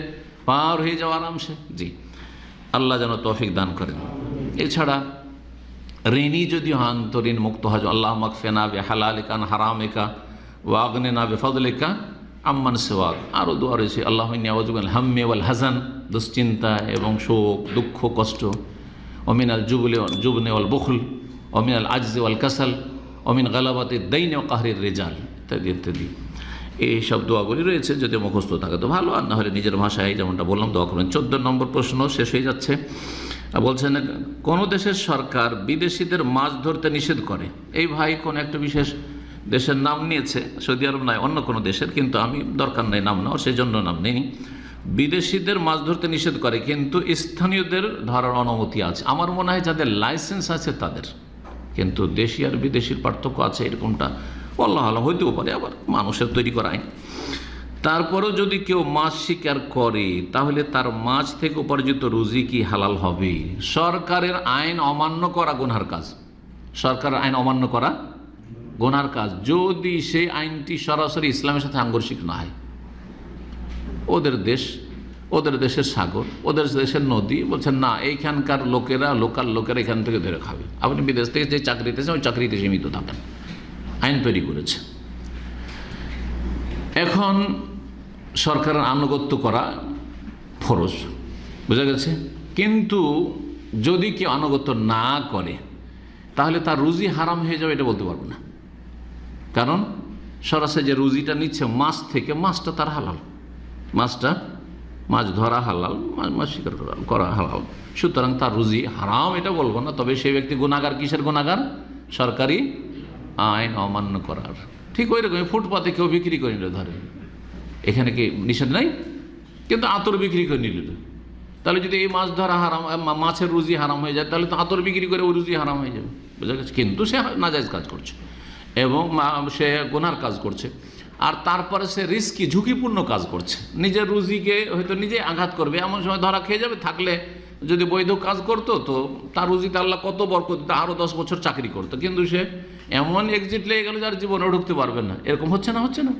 পার হয়ে যাওয়া আরামসে। জি, আল্লাহ যেন তৌফিক দান করেন। এছাড়া ঋণী যদি হন তো ঋণ মুক্ত হজ, আল্লাহ মাকফিনা বিহালালিকা আন হারামিকা ওয়া আগনিনা বিফদলিকা আম্মান সিওয়াক। আরও দোয়া রয়েছে, আল্লাহ ইন্নী আউযু মিনাল হাম্মি ওয়াল হাযান, দুশ্চিন্তা এবং শোক, দুঃখ, কষ্ট। ওমিনাল জুবনি ওয়াল বুখল, ওমিনাল আজজি ওয়াল কাসাল, ওমিন গালাবাতি দাইনি ওয়া কাহরির রিজাল, ইত্যাদি ইত্যাদি। এইসব দোয়াগুলি রয়েছে, যদি মুখস্থ থাকে তো ভালো, আর না হলে নিজের ভাষায় যেমনটা বললাম দোয়া করবেন। 14 নম্বর প্রশ্ন শেষ হয়ে যাচ্ছে। বলছেন, কোন দেশের সরকার বিদেশিদের মাছ ধরতে নিষেধ করে? এই ভাই কোন একটা বিশেষ দেশের নাম নিয়েছে, সৌদি আরব নয়, অন্য কোনো দেশের, কিন্তু আমি দরকার নেই নাম নেওয়ার, সেই জন্য নাম নেই। বিদেশিদের মাছ ধরতে নিষেধ করে, কিন্তু স্থানীয়দের ধরার অনুমতি আছে। আমার মনে হয় যাদের লাইসেন্স আছে তাদের, কিন্তু দেশি আর বিদেশির পার্থক্য আছে, এরকমটা আল্লাহ আল্লাহ হইতেও পারে, আবার মানুষের তৈরি করা আইন। তারপরেও যদি কেউ মাছ শিকার করে, তাহলে তার মাছ থেকে উপার্জিত রুজি কি হালাল হবে? সরকারের আইন অমান্য করা গুনহার কাজ। সরকারের আইন অমান্য করা গুনহার কাজ, যদি সেই আইনটি সরাসরি ইসলামের সাথে সাংঘর্ষিক না হয়। ওদের দেশ, ওদের দেশের সাগর, ওদের দেশের নদী, বলছেন না এইখানকার লোকেরা, লোকাল লোকেরা এখান থেকে ধরে খাবে। আপনি বিদেশ থেকে যে চাকরিতে ওই চাকরিতে সীমিত থাকেন, আইন তৈরি করেছে। এখন সরকারের আনুগত্য করা ফরজ, বোঝা গেছে। কিন্তু যদি কেউ আনুগত্য না করে, তাহলে তার রুজি হারাম হয়ে যাবে, এটা বলতে পারবো না। কারণ সরাসরি যে রুজিটা নিচ্ছে মাছ থেকে, মাছটা তার হালাল, মাছ ধরা হালাল, মাছ শিকার করা হালাল, সুতরাং তার রুজি হারাম এটা বলবো না। তবে সেই ব্যক্তি গুনাহগার, কিসের গুনাহগার? সরকারি আইন অমান্য করার। ঠিক ওই রকম ফুটপাতে কেউ বিক্রি করে নিল, ধরেন এখানে কি নিষেধ নাই, কিন্তু আতর বিক্রি করে নিল, তাহলে যদি এই মাছ ধরা হারাম, মাছের রুজি হারাম হয়ে যায়, তাহলে তো আতর বিক্রি করে ওই রুজি হারাম হয়ে যাবে, বোঝা গেছে। কিন্তু সে নাজায়েজ কাজ করছে এবং সে গুনার কাজ করছে, আর তারপরে সে রিস্কি, ঝুঁকিপূর্ণ কাজ করছে। নিজের রুজিকে হয়তো নিজে আঘাত করবে, এমন সময় ধরা খেয়ে যাবে। থাকলে যদি বৈধ কাজ করতো তো তার রুজিতে আল্লাহ কত বরকত দিত, আরও 10 বছর চাকরি করতো। কিন্তু সে এমন এক্সিট লেগে গেল যার জীবনে ঢুকতে পারবে না। এরকম হচ্ছে না?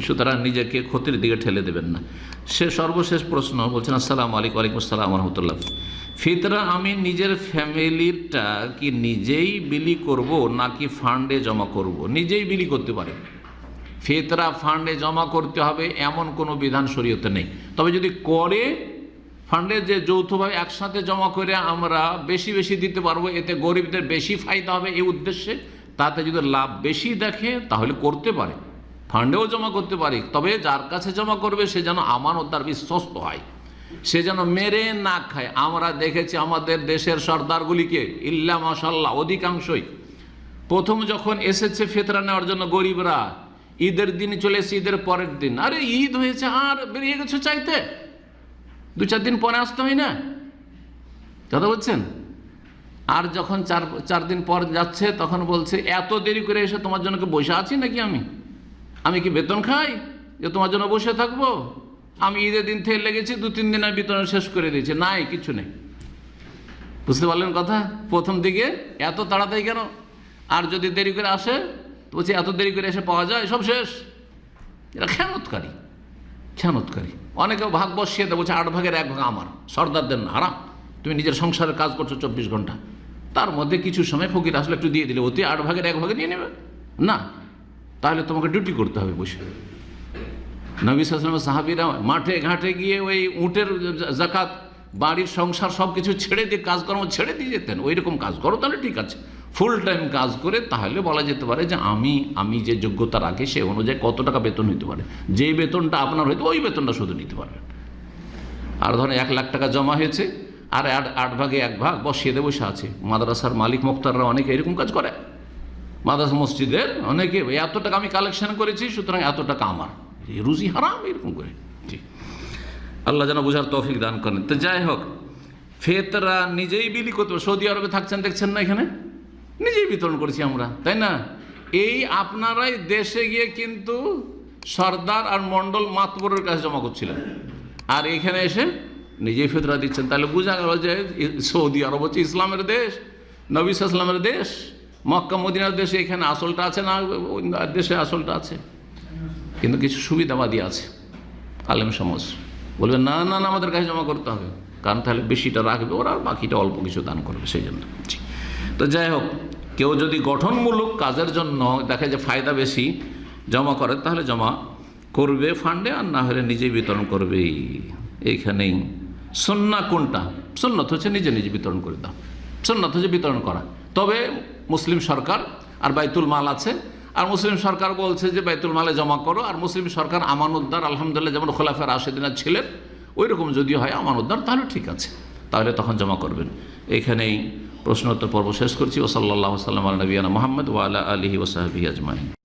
সুতরাং নিজেকে ক্ষতির দিকে ঠেলে দেবেন না। সে সর্বশেষ প্রশ্ন বলছেন, আসসালামু আলাইকুম। ওয়ালাইকুম আসসালাম ওয়া রাহমাতুল্লাহ। ফিতরা আমি নিজের ফ্যামিলিটা কি নিজেই বিলি করব নাকি ফান্ডে জমা করব? নিজেই বিলি করতে পারে। ফিতরা ফান্ডে জমা করতে হবে এমন কোনো বিধান শরীয়তে নেই। তবে যদি করে, ফান্ডে যে যৌথভাবে একসাথে জমা করে আমরা বেশি বেশি দিতে পারবো, এতে গরিবদের বেশি ফায়দা হবে এই উদ্দেশ্যে, তাতে যদি লাভ বেশি দেখে তাহলে করতে পারে, ফান্ডেও জমা করতে পারে। তবে যার কাছে জমা করবে সে যেন আমানতদার, বিশ্বস্ত হয়, সে যেন মেরে না খায়। আমরা দেখেছি আমাদের দেশের সর্দারগুলিকে, ইল্লা মাশাল্লাহ অধিকাংশই, প্রথম যখন এসেছে ফিতরা নেওয়ার জন্য গরিবরা, ঈদের দিন চলে এসে ঈদের পরের দিন, আরে ঈদ হয়েছে আর বেরিয়ে গেছে চাইতে, 2-4 দিন পরে আসতে হয় না, কথা বলছেন। আর যখন চার দিন পর যাচ্ছে তখন বলছে এত দেরি করে এসে তোমার জন্য কি বসে আছি নাকি? আমি কি বেতন খাই যে তোমার জন্য বসে থাকবো? আমি ঈদের দিন থেকে লেগেছি, 2-3 দিন আমি বেতন শেষ করে দিয়েছি, নাই কিছু নেই। বুঝতে পারলেন কথা? প্রথম দিকে এত তাড়াতাড়ি কেন? আর যদি দেরি করে আসে তো বলছে এত দেরি করে এসে পাওয়া যায়, সব শেষ। এরা খেয়ানতকারী। অনেকে ভাগ বসিয়ে দেয়, বলছে 8 ভাগের 1 ভাগ আমার, সর্দারদের না, হারাম। তুমি নিজের সংসারের কাজ করছো 24 ঘন্টা, তার মধ্যে কিছু সময় ফকির আসলে একটু দিয়ে দিলে, অতি 8 ভাগের 1 ভাগে নিয়ে নেবে না, তাহলে তোমাকে ডিউটি করতে হবে বসে। নবী সাল্লাল্লাহু আলাইহি ওয়াসাল্লাম সাহাবীরা মাঠে ঘাটে গিয়ে ওই উটের যাকাত, বাড়ির সংসার সব কিছু ছেড়ে দিয়ে, কাজকর্ম ছেড়ে দিয়ে যেতেন। ওই রকম কাজ করো তাহলে ঠিক আছে, ফুল টাইম কাজ করে, তাহলে বলা যেতে পারে যে আমি যে যোগ্যতা রাখি সে অনুযায়ী কত টাকা বেতন হইতে পারে, যেই বেতনটা আপনার হয়তো ওই বেতনটা শুধু নিতে পারবেন। আর ধরেন 1 লাখ টাকা জমা হয়েছে, আর 8 ভাগে 1 ভাগ বসিয়ে দিয়ে বসে আছে। মাদ্রাসার মালিক মুক্তাররা অনেকে এরকম কাজ করে, মাদ্রাসা মসজিদের অনেকে, এত টাকা আমি কালেকশন করেছি সুতরাং এত টাকা আমার, রুজি হারাম এরকম করে। জি, আল্লাহ যেন বোঝার তৌফিক দান করেন। তো যাই হোক, ফেতরা নিজেই বিলি করতে, সৌদি আরবে থাকছেন দেখছেন না, এখানে নিজেই বিতরণ করেছি আমরা, তাই না? এই আপনারাই দেশে গিয়ে কিন্তু সর্দার আর মণ্ডল মাতবরের কাছে জমা করছিলেন, আর এখানে এসে নিজেই ফেতরা দিচ্ছেন। তাহলে বোঝা গেল যে সৌদি আরব হচ্ছে ইসলামের দেশ, নবী সাল্লাল্লাহু আলাইহি ওয়াসাল্লামের দেশ, মক্কা মদিনার দেশে এখানে আসলটা আছে না, ওই দেশে আসলটা আছে, কিন্তু কিছু সুবিধাবাদী আছে আলেম সমাজ, বলবে না না না আমাদের কাছে জমা করতে হবে, কারণ তাহলে বেশিটা রাখবে ওরা আর বাকিটা অল্প কিছু দান করবে, সেই জন্য। তো যাই হোক, কেউ যদি গঠনমূলক কাজের জন্য দেখে যে ফায়দা বেশি জমা করে, তাহলে জমা করবে ফান্ডে, আর না হলে নিজেই বিতরণ করবে। এইখানেই সুন্নাহ কোনটা? সুন্নাত হচ্ছে নিজে নিজে বিতরণ করে দাও, সুন্নাত হচ্ছে বিতরণ করা। তবে মুসলিম সরকার আর বাইতুল মাল আছে, আর মুসলিম সরকার বলছে যে বাইতুল মালে জমা করো, আর মুসলিম সরকার আমানতদার, আলহামদুলিল্লাহ যেমন খোলাফায়ে রাশেদিন ছিলেন ওই রকম যদি হয় আমানতদার, তাহলে ঠিক আছে, তাহলে তখন জমা করবেন। এখানেই প্রশ্নোত্তর পর্ব শেষ করছি। ওয়া সাল্লাল্লাহু আলা নবিয়িনা মুহাম্মদ ওয়া আলা আলিহি ওয়া সাহবিহি আজমাইন।